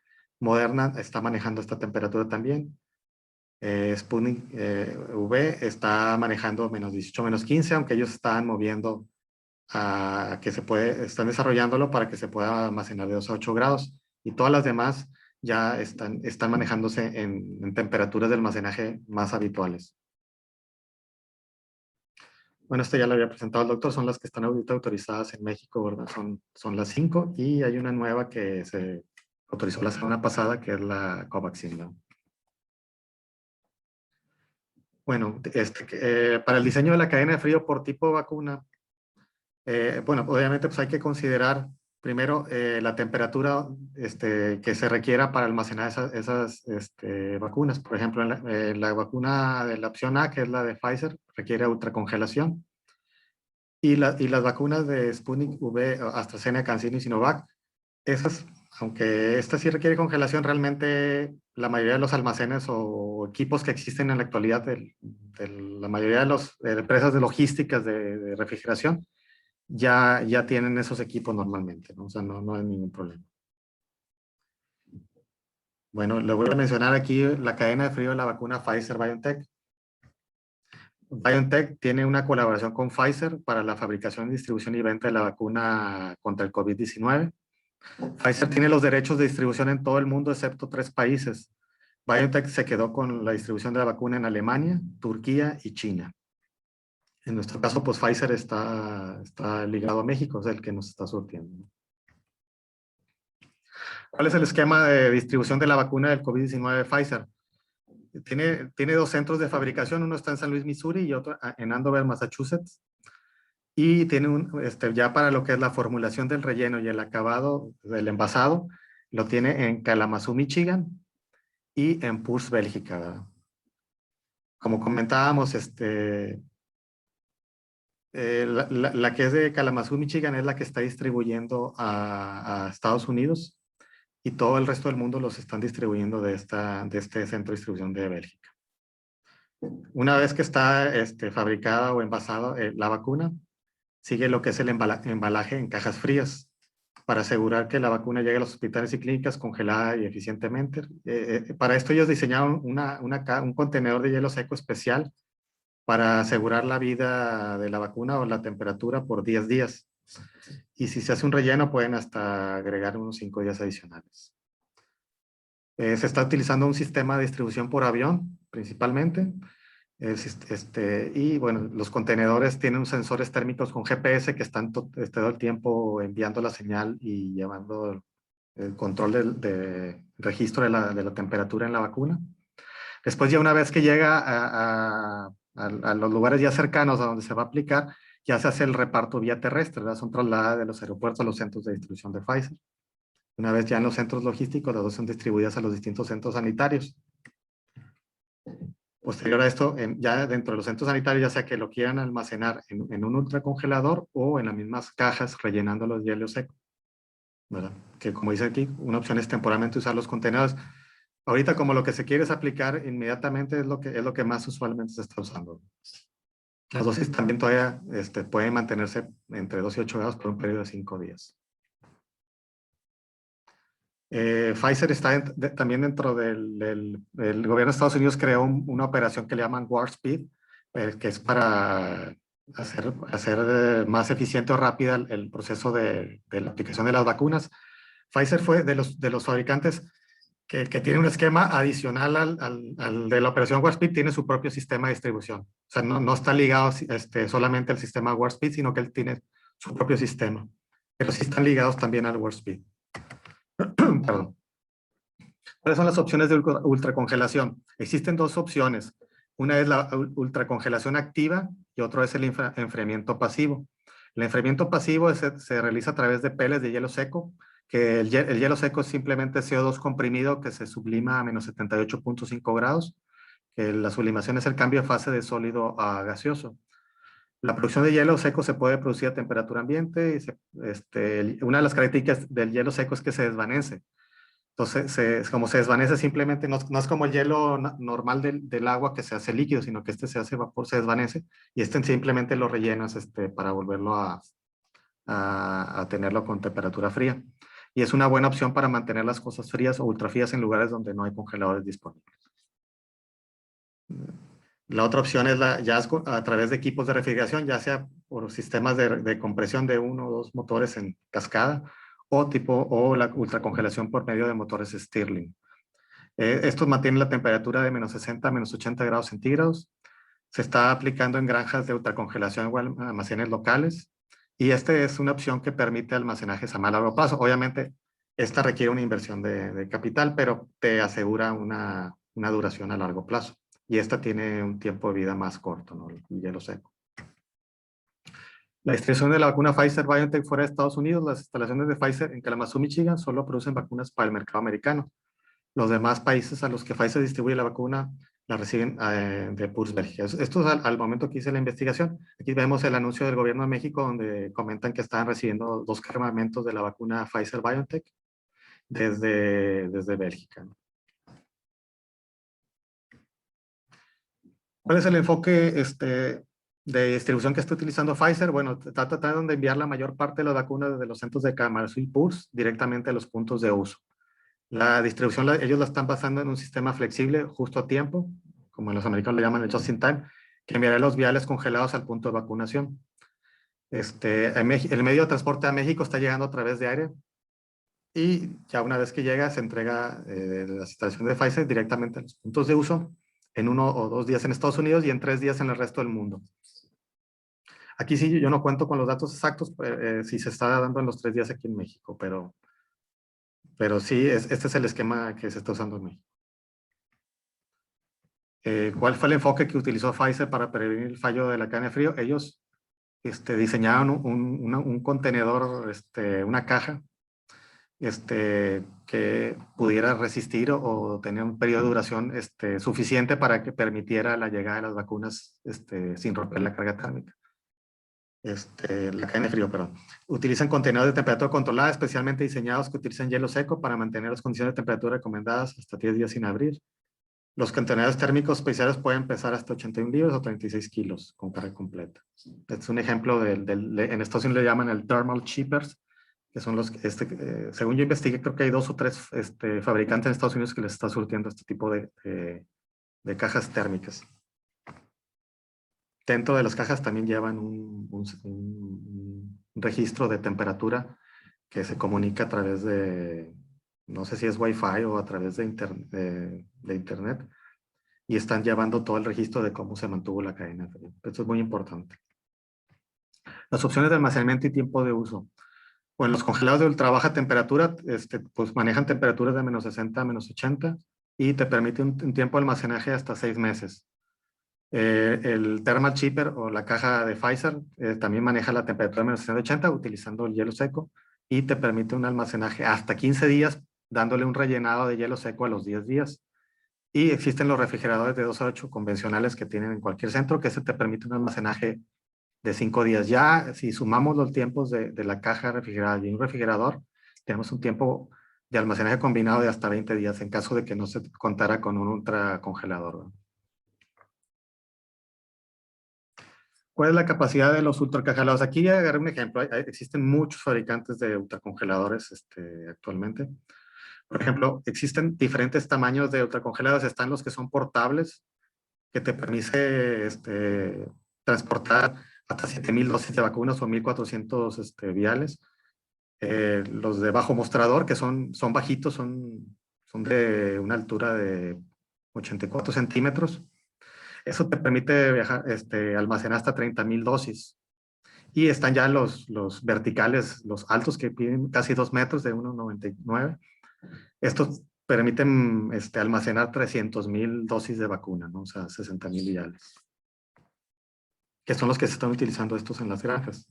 Moderna está manejando esta temperatura también. Sputnik V está manejando menos 18, menos 15, aunque ellos están moviendo a que están desarrollándolo para que se pueda almacenar de 2 a 8 grados. Y todas las demás ya están manejándose en temperaturas de almacenaje más habituales. Bueno, ya lo había presentado el doctor, son las que están ahorita autorizadas en México, ¿verdad? Son las 5 y hay una nueva que se autorizó la semana pasada, que es la Covaxin, ¿no? Bueno, para el diseño de la cadena de frío por tipo de vacuna, bueno, obviamente pues hay que considerar primero la temperatura que se requiera para almacenar esas vacunas. Por ejemplo, la vacuna de la opción A, que es la de Pfizer, requiere ultracongelación. Y las vacunas de Sputnik V, AstraZeneca, CanSino y Sinovac, esas, aunque esta sí requiere congelación, realmente la mayoría de los almacenes o equipos que existen en la actualidad de la mayoría de las empresas de logísticas de refrigeración ya tienen esos equipos normalmente, ¿no? O sea, no hay ningún problema. Bueno, le voy a mencionar aquí la cadena de frío de la vacuna Pfizer-BioNTech. BioNTech tiene una colaboración con Pfizer para la fabricación, distribución y venta de la vacuna contra el COVID-19. Pfizer tiene los derechos de distribución en todo el mundo excepto 3 países. BioNTech se quedó con la distribución de la vacuna en Alemania, Turquía y China. En nuestro caso, pues Pfizer está ligado a México, es el que nos está surtiendo. ¿Cuál es el esquema de distribución de la vacuna del COVID-19 de Pfizer? Tiene 2 centros de fabricación, uno está en San Luis, Missouri y otro en Andover, Massachusetts. Y tiene ya para lo que es la formulación del relleno y el acabado del envasado, lo tiene en Kalamazoo, Michigan y en Puurs, Bélgica, ¿verdad? Como comentábamos, la que es de Kalamazoo, Michigan, es la que está distribuyendo a Estados Unidos, y todo el resto del mundo los están distribuyendo de este centro de distribución de Bélgica. Una vez que está fabricada o envasada la vacuna, sigue lo que es el embalaje en cajas frías para asegurar que la vacuna llegue a los hospitales y clínicas congelada y eficientemente. Para esto ellos diseñaron un contenedor de hielo seco especial para asegurar la vida de la vacuna o la temperatura por 10 días. Y si se hace un relleno, pueden hasta agregar unos 5 días adicionales. Se está utilizando un sistema de distribución por avión, principalmente. Y bueno, los contenedores tienen sensores térmicos con GPS que están todo el tiempo enviando la señal y llevando el control de registro de la temperatura en la vacuna. Después, ya una vez que llega a los lugares ya cercanos a donde se va a aplicar, ya se hace el reparto vía terrestre, ¿verdad? Son trasladadas de los aeropuertos a los centros de distribución de Pfizer. Una vez ya en los centros logísticos, las dos son distribuidas a los distintos centros sanitarios. Posterior a esto, ya dentro de los centros sanitarios, ya sea que lo quieran almacenar en un ultracongelador o en las mismas cajas rellenando los hielos secos, ¿verdad? Que como dice aquí, una opción es temporalmente usar los contenedores. Ahorita, como lo que se quiere es aplicar inmediatamente, es lo que más usualmente se está usando. Las dosis también todavía pueden mantenerse entre 2 y 8 grados por un periodo de 5 días. Pfizer está también dentro del gobierno de Estados Unidos, creó una operación que le llaman Warp Speed, que es para hacer más eficiente o rápida el proceso de la aplicación de las vacunas. Pfizer fue de los fabricantes que tiene un esquema adicional al de la operación Warp Speed, tiene su propio sistema de distribución. O sea, no está ligado solamente al sistema Warp Speed, sino que él tiene su propio sistema. Pero sí están ligados también al Warp Speed. Perdón. ¿Cuáles son las opciones de ultracongelación? Existen dos opciones. Una es la ultracongelación activa y otra es el enfriamiento pasivo. El enfriamiento pasivo se realiza a través de peles de hielo seco, que el hielo seco es simplemente CO2 comprimido que se sublima a menos 78.5 grados, que la sublimación es el cambio de fase de sólido a gaseoso. La producción de hielo seco se puede producir a temperatura ambiente y una de las características del hielo seco es que se desvanece. Entonces, como se desvanece simplemente, no es como el hielo normal del agua que se hace líquido, sino que se hace vapor, se desvanece, y simplemente lo rellenas para volverlo a tenerlo con temperatura fría. Y es una buena opción para mantener las cosas frías o ultrafrías en lugares donde no hay congeladores disponibles. La otra opción es a través de equipos de refrigeración, ya sea por sistemas de compresión de 1 o 2 motores en cascada, o la ultracongelación por medio de motores Stirling. Estos mantienen la temperatura de menos 60 a menos 80 grados centígrados. Se está aplicando en granjas de ultracongelación o almacenes locales. Y esta es una opción que permite almacenajes a más largo plazo. Obviamente, esta requiere una inversión de capital, pero te asegura una duración a largo plazo. Y esta tiene un tiempo de vida más corto, ¿no? El hielo seco. La distribución de la vacuna Pfizer-BioNTech fuera de Estados Unidos, las instalaciones de Pfizer en Kalamazoo, Michigan, solo producen vacunas para el mercado americano. Los demás países a los que Pfizer distribuye la vacuna la reciben de Puurs, Bélgica. Esto es al momento que hice la investigación. Aquí vemos el anuncio del gobierno de México donde comentan que estaban recibiendo 2 cargamentos de la vacuna Pfizer-BioNTech desde Bélgica. ¿Cuál es el enfoque de distribución que está utilizando Pfizer? Bueno, está tratando de enviar la mayor parte de las vacunas desde los centros de Kalamazoo y Puurs directamente a los puntos de uso. La distribución, ellos la están basando en un sistema flexible, justo a tiempo, como los americanos le llaman el just in time, que enviará los viales congelados al punto de vacunación. El medio de transporte a México está llegando a través de aire, y ya una vez que llega se entrega de las instalaciones de Pfizer directamente a los puntos de uso en 1 o 2 días en Estados Unidos y en 3 días en el resto del mundo. Aquí sí yo no cuento con los datos exactos si se está dando en los 3 días aquí en México, pero sí, este es el esquema que se está usando en México. ¿Cuál fue el enfoque que utilizó Pfizer para prevenir el fallo de la cadena de frío? Ellos diseñaron un contenedor, una caja, que pudiera resistir o tener un periodo de duración suficiente para que permitiera la llegada de las vacunas sin romper la carga térmica. La cadena de frío, perdón. Utilizan contenedores de temperatura controlada, especialmente diseñados que utilizan hielo seco para mantener las condiciones de temperatura recomendadas hasta 10 días sin abrir. Los contenedores térmicos especiales pueden pesar hasta 81 libras o 36 kilos con carga completa. Este es un ejemplo en Estados Unidos le llaman el thermal shippers, que son los, según yo investigué, creo que hay 2 o 3 fabricantes en Estados Unidos que les está surtiendo este tipo de cajas térmicas. Dentro de las cajas también llevan un registro de temperatura que se comunica a través de, no sé si es Wi-Fi o a través de Internet, y están llevando todo el registro de cómo se mantuvo la cadena de frío. Esto es muy importante. Las opciones de almacenamiento y tiempo de uso. Bueno, los congelados de ultra baja temperatura pues manejan temperaturas de menos 60 a menos 80 y te permite un tiempo de almacenaje hasta 6 meses. El thermal shipper o la caja de Pfizer también maneja la temperatura de menos 180 utilizando el hielo seco y te permite un almacenaje hasta 15 días dándole un rellenado de hielo seco a los 10 días. Y existen los refrigeradores de 2 a 8 convencionales que tienen en cualquier centro, que ese te permite un almacenaje de 5 días. Ya si sumamos los tiempos de la caja refrigerada y un refrigerador, tenemos un tiempo de almacenaje combinado de hasta 20 días en caso de que no se contara con un ultracongelador, ¿no? ¿Cuál es la capacidad de los ultracongelados? Aquí ya agarré un ejemplo. Existen muchos fabricantes de ultracongeladores actualmente. Por ejemplo, existen diferentes tamaños de ultracongelados. Están los que son portables, que te permite transportar hasta 7,000 dosis de vacunas o 1,400 viales. Los de bajo mostrador, que son bajitos, son de una altura de 84 centímetros. Eso te permite almacenar hasta 30,000 dosis. Y están ya los verticales, los altos, que piden casi 2 metros, de 1,99. Estos permiten almacenar 300,000 dosis de vacuna, ¿no? O sea, 60,000 viales. Que son los que se están utilizando estos en las granjas.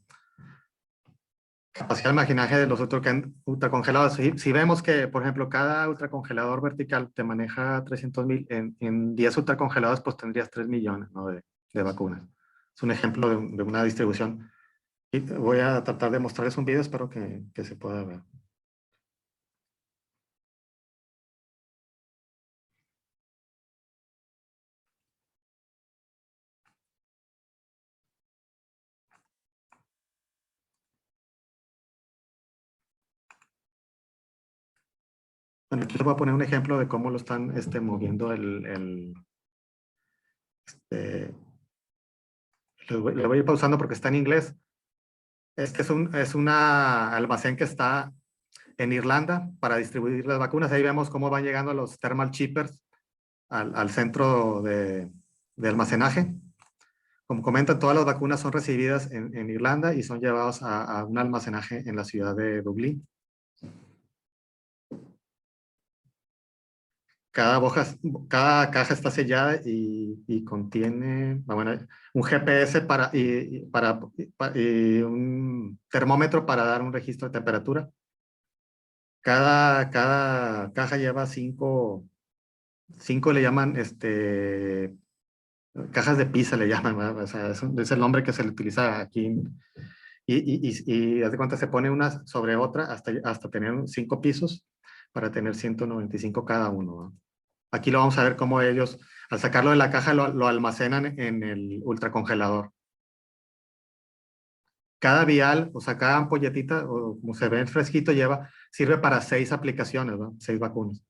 Capacidad de almacenaje de los ultracongelados. Si vemos que, por ejemplo, cada ultracongelador vertical te maneja 300,000, en 10 ultracongelados pues tendrías 3 millones, ¿no? de vacunas. Es un ejemplo de una distribución. Y voy a tratar de mostrarles un video, espero que se pueda ver. Bueno, aquí les voy a poner un ejemplo de cómo lo están moviendo le voy a ir pausando porque está en inglés. Este es un almacén que está en Irlanda para distribuir las vacunas. Ahí vemos cómo van llegando los thermal shippers al centro de almacenaje. Como comentan, todas las vacunas son recibidas en Irlanda y son llevadas a un almacenaje en la ciudad de Dublín. Cada caja está sellada y contiene un GPS y un termómetro para dar un registro de temperatura. Cada caja lleva 5 le llaman cajas de pizza, le llaman, ¿verdad? O sea, es el nombre que se le utiliza aquí. Y haz de cuenta, se pone una sobre otra hasta tener 5 pisos para tener 195 cada uno, ¿no? Aquí lo vamos a ver cómo ellos, al sacarlo de la caja, lo almacenan en el ultracongelador. Cada vial, o sea, cada ampolletita, o como se ve el fresquito, sirve para 6 aplicaciones, ¿no? 6 vacunas.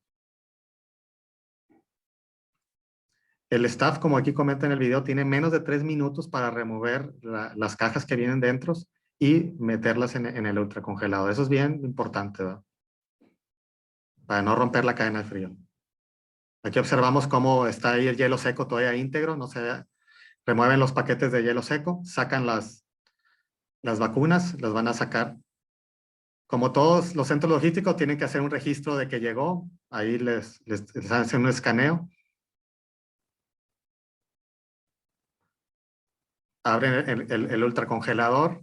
El staff, como aquí comenta en el video, tiene menos de 3 minutos para remover las cajas que vienen dentro y meterlas en el ultracongelador. Eso es bien importante, ¿verdad? Para no romper la cadena de frío. Aquí observamos cómo está ahí el hielo seco todavía íntegro, no se remueven los paquetes de hielo seco, sacan las vacunas, las van a sacar. Como todos los centros logísticos tienen que hacer un registro de que llegó, ahí les hacen un escaneo. abren el ultracongelador,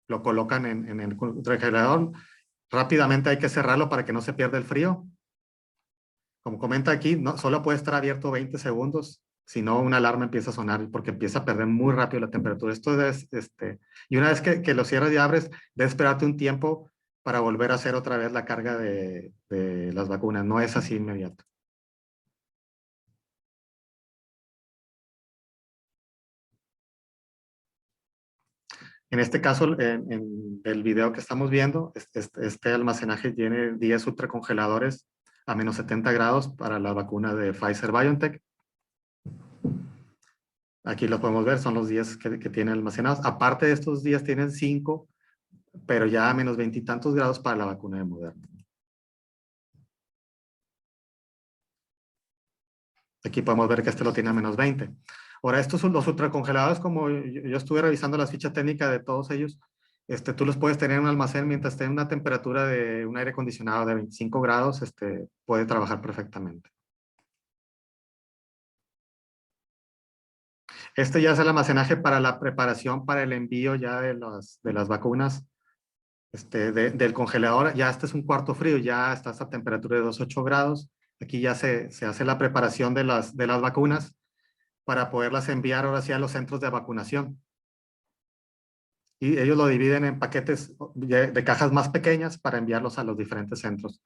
lo colocan en el ultracongelador, rápidamente hay que cerrarlo para que no se pierda el frío. Como comenta aquí, no, solo puede estar abierto 20 segundos, si no una alarma empieza a sonar porque empieza a perder muy rápido la temperatura. Esto es, y una vez que lo cierras y abres, debes esperarte un tiempo para volver a hacer otra vez la carga de las vacunas. No es así inmediato. En este caso, en el video que estamos viendo, este almacenaje tiene 10 ultracongeladores a menos 70 grados para la vacuna de Pfizer-BioNTech. Aquí lo podemos ver, son los 10 que tienen almacenados. Aparte de estos 10, tienen 5, pero ya a menos 20 y tantos grados para la vacuna de Moderna. Aquí podemos ver que este lo tiene a menos 20. Ahora, estos son los ultracongeladores, como yo estuve revisando las fichas técnicas de todos ellos, tú los puedes tener en un almacén mientras esté en una temperatura de un aire acondicionado de 25 grados, puede trabajar perfectamente. Este ya es el almacenaje para la preparación para el envío ya de las vacunas del congelador. Ya este es un cuarto frío, ya está a temperatura de 2,8 grados. Aquí ya se hace la preparación de las vacunas para poderlas enviar ahora sí a los centros de vacunación. Y ellos lo dividen en paquetes de cajas más pequeñas para enviarlos a los diferentes centros.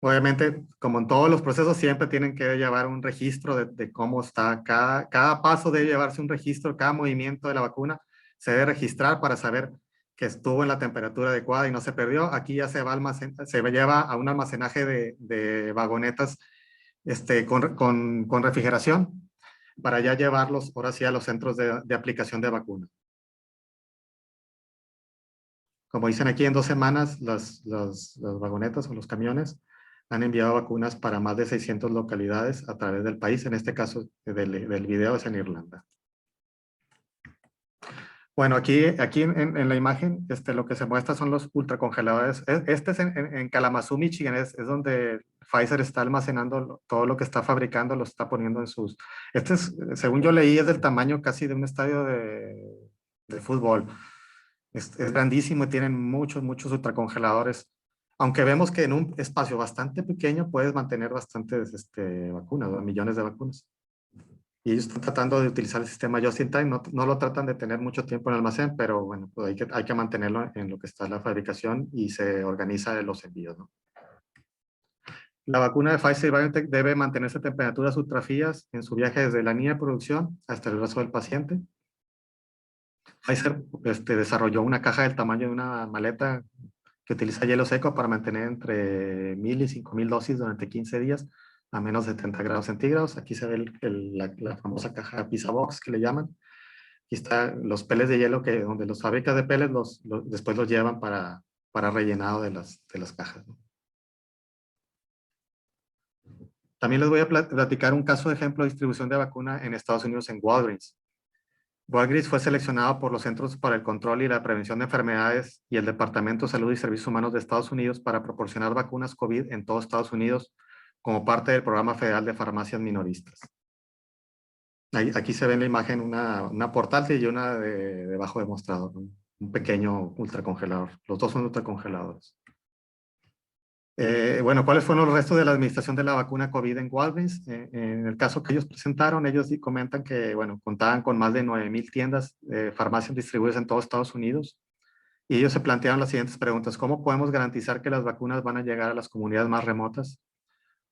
Obviamente, como en todos los procesos, siempre tienen que llevar un registro de cómo está. Cada paso debe llevarse un registro, cada movimiento de la vacuna se debe registrar para saber que estuvo en la temperatura adecuada y no se perdió. Aquí ya se lleva a un almacenaje de vagonetas con refrigeración para ya llevarlos ahora sí a los centros de aplicación de vacuna. Como dicen aquí, en 2 semanas las vagonetas o los camiones han enviado vacunas para más de 600 localidades a través del país. En este caso del video es en Irlanda. Bueno, aquí en la imagen lo que se muestra son los ultracongeladores. Este es en Kalamazoo, Michigan, es donde Pfizer está almacenando todo lo que está fabricando, lo está poniendo en sus... según yo leí, es del tamaño casi de un estadio de fútbol. Es grandísimo y tienen muchos ultracongeladores. Aunque vemos que en un espacio bastante pequeño puedes mantener bastantes vacunas, millones de vacunas. Y ellos están tratando de utilizar el sistema just-in-time, no lo tratan de tener mucho tiempo en el almacén, pero bueno, pues hay que mantenerlo en lo que está la fabricación y se organiza los envíos, ¿no? La vacuna de Pfizer y BioNTech debe mantenerse a temperaturas ultrafrías en su viaje desde la línea de producción hasta el brazo del paciente. Pfizer desarrolló una caja del tamaño de una maleta que utiliza hielo seco para mantener entre 1,000 y 5,000 dosis durante 15 días a menos de 70 grados centígrados. Aquí se ve la famosa caja Pizza Box que le llaman. Aquí están los peles de hielo donde los fábricas de peles después los llevan para rellenado de las cajas, ¿no? También les voy a platicar un caso de ejemplo de distribución de vacuna en Estados Unidos en Walgreens. Walgreens fue seleccionado por los Centros para el Control y la Prevención de Enfermedades y el Departamento de Salud y Servicios Humanos de Estados Unidos para proporcionar vacunas COVID en todo Estados Unidos como parte del Programa Federal de Farmacias Minoristas. Aquí se ve en la imagen una portátil y una debajo de mostrador, un pequeño ultracongelador. Los dos son ultracongeladores. Bueno, ¿cuáles fueron los restos de la administración de la vacuna COVID en Walgreens? En el caso que ellos presentaron, ellos comentan que, bueno, contaban con más de 9,000 tiendas, farmacias distribuidas en todo Estados Unidos. Y ellos se plantearon las siguientes preguntas. ¿Cómo podemos garantizar que las vacunas van a llegar a las comunidades más remotas?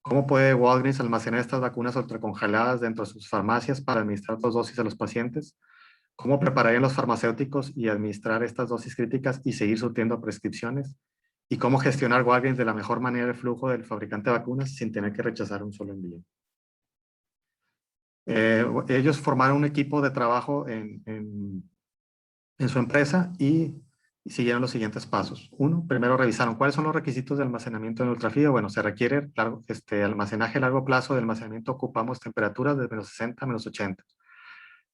¿Cómo puede Walgreens almacenar estas vacunas ultracongeladas dentro de sus farmacias para administrar 2 dosis a los pacientes? ¿Cómo prepararían los farmacéuticos y administrar estas dosis críticas y seguir surtiendo prescripciones? ¿Y cómo gestionar Walgreens de la mejor manera el flujo del fabricante de vacunas sin tener que rechazar un solo envío? Ellos formaron un equipo de trabajo en su empresa y y siguieron los siguientes pasos. Uno, primero revisaron cuáles son los requisitos de almacenamiento en ultrafrío. Bueno, se requiere almacenaje a largo plazo. De almacenamiento ocupamos temperaturas de menos 60 a menos 80.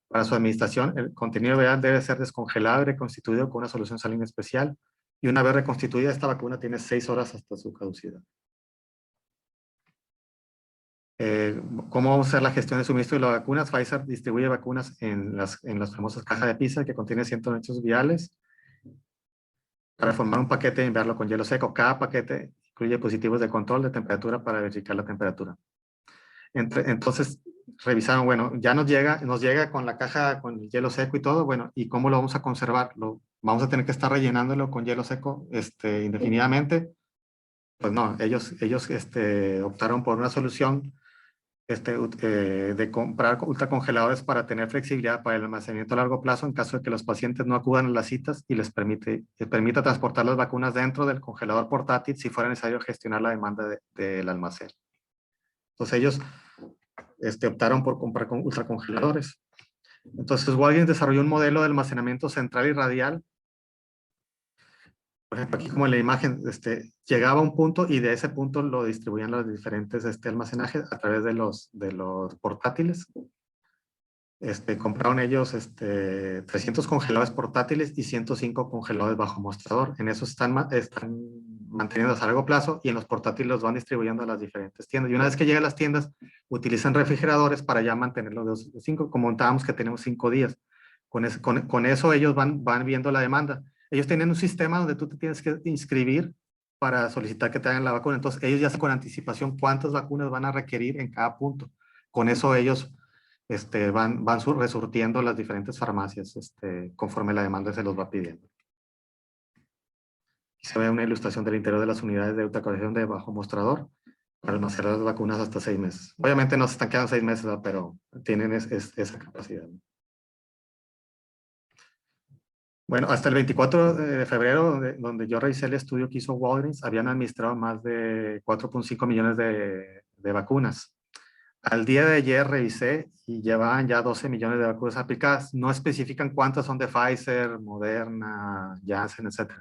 Para su administración, el contenido vegetal debe ser descongelado y reconstituido con una solución salina especial. Y una vez reconstituida, esta vacuna tiene 6 horas hasta su caducidad. ¿Cómo vamos a hacer la gestión de suministro de las vacunas? Pfizer distribuye vacunas en las famosas cajas de pizza que contienen 100 metros viales para formar un paquete y enviarlo con hielo seco. Cada paquete incluye dispositivos de control de temperatura para verificar la temperatura. Entonces, revisaron, bueno, ya nos llega con la caja, con el hielo seco y todo, bueno, ¿y cómo lo vamos a conservar? ¿Vamos a tener que estar rellenándolo con hielo seco indefinidamente? Pues no, ellos optaron por una solución de comprar ultracongeladores para tener flexibilidad para el almacenamiento a largo plazo en caso de que los pacientes no acudan a las citas y les permita transportar las vacunas dentro del congelador portátil si fuera necesario gestionar la demanda del almacén. Entonces ellos optaron por comprar con ultracongeladores. Entonces Walgreens desarrolló un modelo de almacenamiento central y radial. Por ejemplo, aquí como en la imagen, llegaba a un punto y de ese punto lo distribuían los diferentes almacenajes a través de los portátiles. Compraron ellos 300 congeladores portátiles y 105 congeladores bajo mostrador. En eso están manteniendo a largo plazo y en los portátiles los van distribuyendo a las diferentes tiendas. Y una vez que llegan a las tiendas, utilizan refrigeradores para ya mantenerlos de 5. Comentábamos que tenemos 5 días. Con eso ellos van viendo la demanda. Ellos tienen un sistema donde tú te tienes que inscribir para solicitar que te hagan la vacuna. Entonces, ellos ya saben con anticipación cuántas vacunas van a requerir en cada punto. Con eso ellos van resurtiendo las diferentes farmacias conforme la demanda se los va pidiendo. Aquí se ve una ilustración del interior de las unidades de ultracongelación de bajo mostrador para almacenar las vacunas hasta 6 meses. Obviamente no se están quedando 6 meses, ¿verdad? Pero tienen esa capacidad. Bueno, hasta el 24 de febrero, donde yo revisé el estudio que hizo Walgreens, habían administrado más de 4.5 millones de vacunas. Al día de ayer revisé y llevaban ya 12 millones de vacunas aplicadas. No especifican cuántas son de Pfizer, Moderna, Janssen, etc.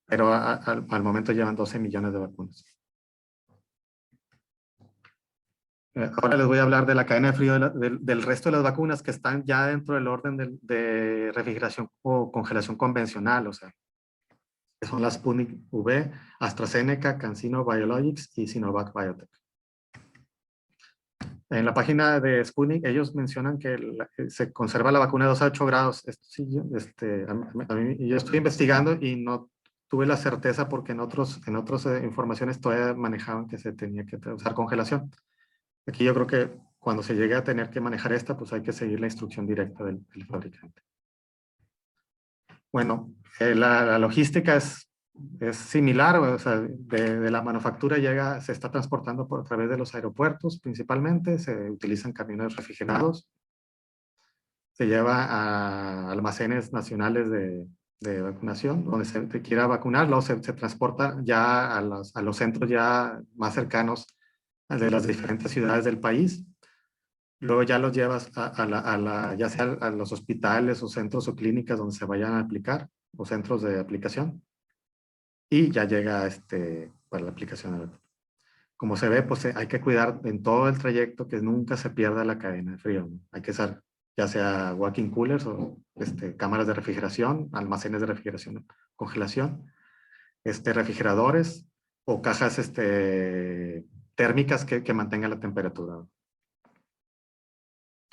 Pero al momento llevan 12 millones de vacunas. Ahora les voy a hablar de la cadena de frío del resto de las vacunas que están ya dentro del orden de refrigeración o congelación convencional, o sea, que son las Sputnik V, AstraZeneca, CanSino Biologics y Sinovac Biotech. En la página de Sputnik ellos mencionan que se conserva la vacuna de 2 a 8 grados. Yo estoy investigando y no tuve la certeza porque en otras informaciones todavía manejaban que se tenía que usar congelación. Aquí yo creo que cuando se llegue a tener que manejar esta, pues hay que seguir la instrucción directa del fabricante. Bueno, la logística es similar, o sea, de la manufactura se está transportando a través de los aeropuertos principalmente, se utilizan camiones refrigerados, se lleva a almacenes nacionales de vacunación, donde se quiera vacunar, luego se transporta ya a los centros ya más cercanos de las diferentes ciudades del país. Luego ya los llevas ya sea a los hospitales o centros o clínicas donde se vayan a aplicar, o centros de aplicación. Y ya llega para la aplicación. Como se ve, pues hay que cuidar en todo el trayecto que nunca se pierda la cadena de frío, ¿no? Hay que usar ya sea walk-in coolers o cámaras de refrigeración, almacenes de refrigeración, congelación, refrigeradores o cajas térmicas que mantengan la temperatura.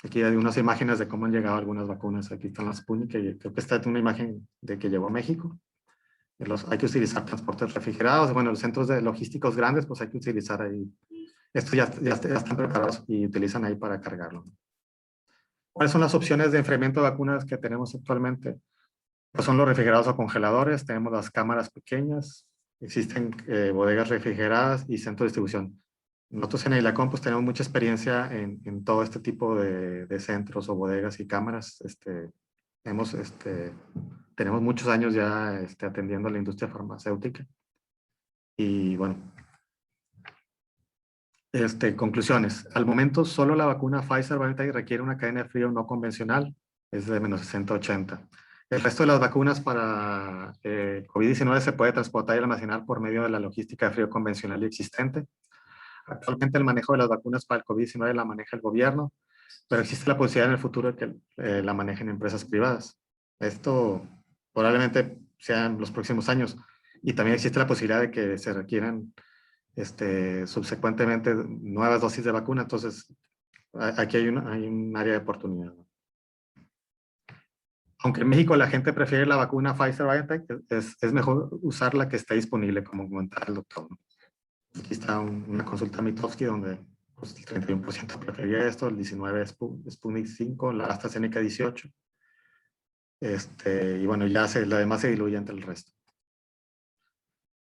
Aquí hay unas imágenes de cómo han llegado algunas vacunas. Aquí están las Sputnik, que creo que esta es una imagen de que llegó a México. Hay que utilizar transportes refrigerados. Bueno, los centros logísticos grandes, pues hay que utilizar ahí. Estos ya están preparados y utilizan ahí para cargarlo. ¿Cuáles son las opciones de enfriamiento de vacunas que tenemos actualmente? Pues son los refrigerados o congeladores. Tenemos las cámaras pequeñas. Existen bodegas refrigeradas y centros de distribución. Nosotros en Ailacom pues tenemos mucha experiencia en todo este tipo de centros o bodegas y cámaras. Tenemos muchos años ya atendiendo a la industria farmacéutica. Y bueno, conclusiones. Al momento solo la vacuna Pfizer BioNTech requiere una cadena de frío no convencional, es de menos 60 a 80. El resto de las vacunas para COVID-19 se puede transportar y almacenar por medio de la logística de frío convencional y existente. Actualmente el manejo de las vacunas para el COVID-19 la maneja el gobierno, pero existe la posibilidad en el futuro de que la manejen empresas privadas. Esto probablemente sea en los próximos años. Y también existe la posibilidad de que se requieran subsecuentemente nuevas dosis de vacuna. Entonces, aquí hay un área de oportunidad. Aunque en México la gente prefiere la vacuna Pfizer-BioNTech, es mejor usar la que está disponible, como comentaba el doctor. Aquí está una consulta Mitofsky donde pues, el 31% prefería esto, el 19% Sputnik 5, la AstraZeneca 18%. Y bueno, ya la demás se diluye entre el resto.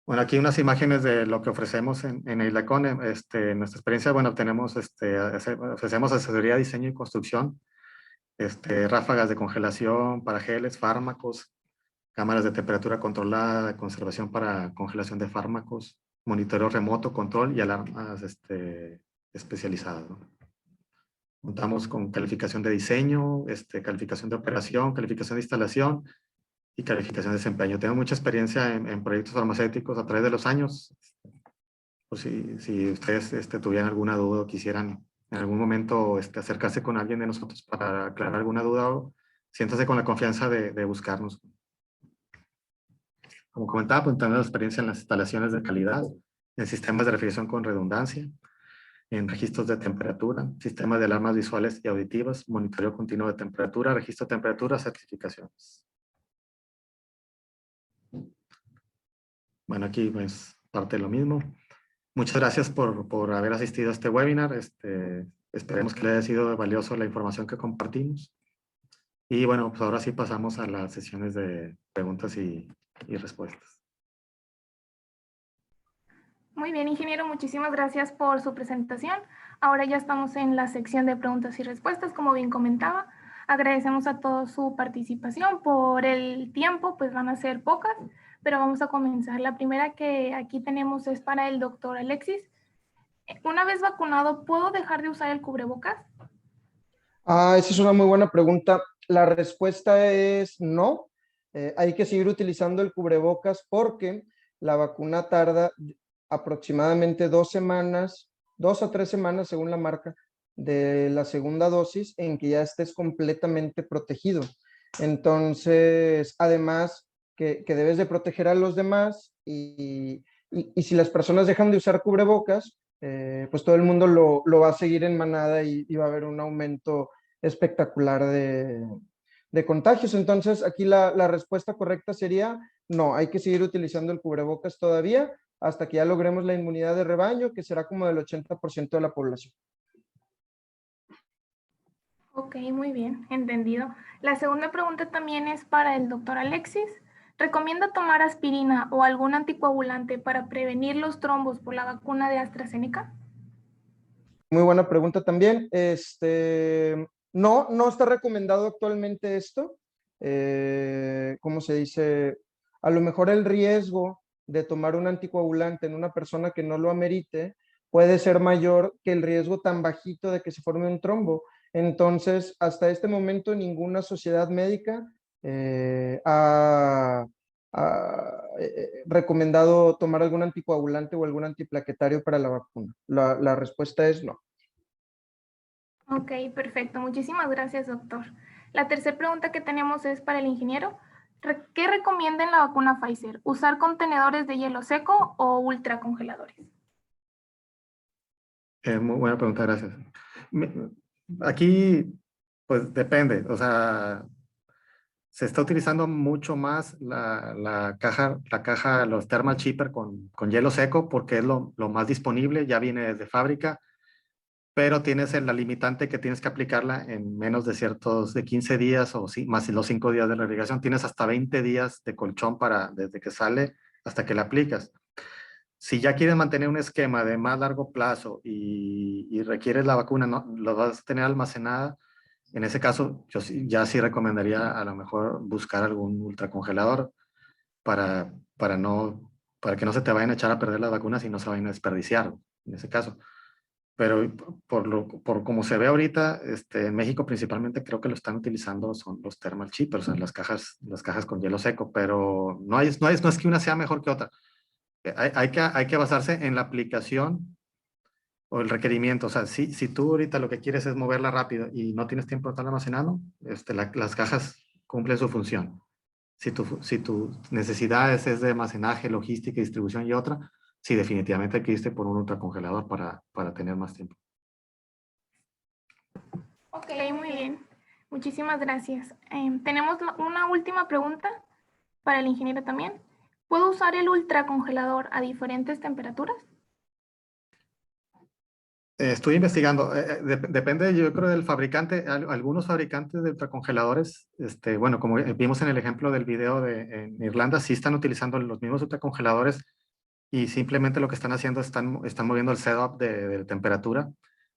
Bueno, aquí unas imágenes de lo que ofrecemos en Eilacon. En nuestra experiencia, bueno, ofrecemos asesoría, diseño y construcción, ráfagas de congelación para geles, fármacos, cámaras de temperatura controlada, conservación para congelación de fármacos, monitoreo remoto, control y alarmas especializadas, ¿no? Contamos con calificación de diseño, calificación de operación, calificación de instalación y calificación de desempeño. Tengo mucha experiencia en proyectos farmacéuticos a través de los años. Pues si ustedes tuvieran alguna duda o quisieran en algún momento acercarse con alguien de nosotros para aclarar alguna duda, siéntase con la confianza de buscarnos. Como comentaba, pues tenemos experiencia en las instalaciones de calidad, en sistemas de refrigeración con redundancia, en registros de temperatura, sistemas de alarmas visuales y auditivas, monitoreo continuo de temperatura, registro de temperatura, certificaciones. Bueno, aquí pues parte de lo mismo. Muchas gracias por haber asistido a este webinar. Esperemos que le haya sido valioso la información que compartimos. Y bueno, pues ahora sí pasamos a las sesiones de preguntas y respuestas. Muy bien, ingeniero, muchísimas gracias por su presentación. Ahora ya estamos en la sección de preguntas y respuestas, como bien comentaba. Agradecemos a todos su participación. Por el tiempo, pues van a ser pocas, pero vamos a comenzar. La primera que aquí tenemos es para el doctor Alexis. Una vez vacunado, ¿puedo dejar de usar el cubrebocas? Esa es una muy buena pregunta. La respuesta es no. Hay que seguir utilizando el cubrebocas porque la vacuna tarda aproximadamente 2 a 3 semanas, según la marca, de la segunda dosis en que ya estés completamente protegido. Entonces, además que debes de proteger a los demás y si las personas dejan de usar cubrebocas, pues todo el mundo lo va a seguir en manada y va a haber un aumento espectacular de contagios. Entonces, aquí la respuesta correcta sería no, hay que seguir utilizando el cubrebocas todavía hasta que ya logremos la inmunidad de rebaño, que será como del 80% de la población. Ok, muy bien, entendido. La segunda pregunta también es para el doctor Alexis. ¿Recomienda tomar aspirina o algún anticoagulante para prevenir los trombos por la vacuna de AstraZeneca? Muy buena pregunta también. No está recomendado actualmente esto. ¿Cómo se dice? A lo mejor el riesgo de tomar un anticoagulante en una persona que no lo amerite puede ser mayor que el riesgo tan bajito de que se forme un trombo. Entonces, hasta este momento, ninguna sociedad médica ha recomendado tomar algún anticoagulante o algún antiplaquetario para la vacuna. La respuesta es no. Ok, perfecto. Muchísimas gracias, doctor. La tercera pregunta que tenemos es para el ingeniero. ¿Qué recomienda en la vacuna Pfizer? ¿Usar contenedores de hielo seco o ultracongeladores? Muy buena pregunta, gracias. Aquí, pues depende, o sea, se está utilizando mucho más la caja, los thermal shipper con hielo seco porque es lo más disponible, ya viene desde fábrica, pero tienes la limitante que tienes que aplicarla en menos de 15 días o sí, más los 5 días de la irrigación. Tienes hasta 20 días de colchón desde que sale hasta que la aplicas. Si ya quieres mantener un esquema de más largo plazo y requieres la vacuna, ¿no? Lo vas a tener almacenada. En ese caso, yo ya sí recomendaría a lo mejor buscar algún ultracongelador para, para que no se te vayan a echar a perder las vacunas y no se vayan a desperdiciar en ese caso. pero por como se ve ahorita, en México principalmente creo que lo están utilizando son los thermal chippers, o sea, las cajas con hielo seco, pero no es que una sea mejor que otra. Hay que basarse en la aplicación o el requerimiento. O sea, si tú ahorita lo que quieres es moverla rápido y no tienes tiempo de estar almacenando, las cajas cumplen su función. Si tu necesidad es de almacenaje, logística, distribución y otra, sí, definitivamente hay que irte por un ultracongelador para tener más tiempo. Ok, muy bien. Muchísimas gracias. Tenemos una última pregunta para el ingeniero también. ¿Puedo usar el ultracongelador a diferentes temperaturas? Estoy investigando. Depende, yo creo, del fabricante. Algunos fabricantes de ultracongeladores, bueno, como vimos en el ejemplo del video en Irlanda, sí están utilizando los mismos ultracongeladores y simplemente lo que están haciendo están moviendo el setup de temperatura.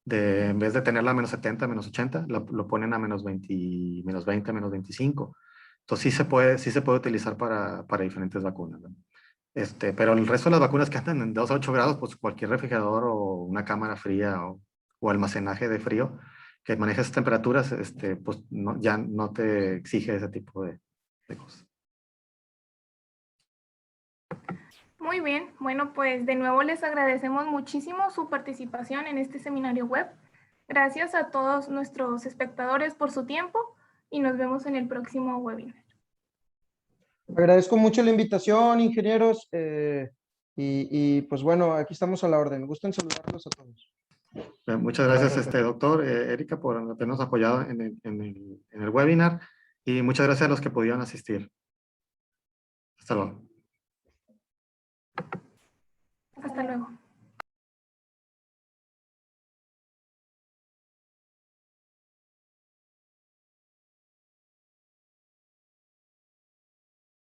En vez de tenerla a -70, -80, lo ponen a -20, -20, -25. Entonces sí se puede utilizar para diferentes vacunas, ¿no? Pero el resto de las vacunas que andan en 2 a 8 grados, pues cualquier refrigerador o una cámara fría o almacenaje de frío que maneje esas temperaturas, pues ya no te exige ese tipo de cosas. Muy bien. Bueno, pues de nuevo les agradecemos muchísimo su participación en este seminario web. Gracias a todos nuestros espectadores por su tiempo y nos vemos en el próximo webinar. Agradezco mucho la invitación, ingenieros, y pues bueno, aquí estamos a la orden. Gusto en saludarlos a todos. Muchas gracias, doctor, Erika, por habernos apoyado en el webinar y muchas gracias a los que pudieron asistir. Hasta luego. Hasta luego.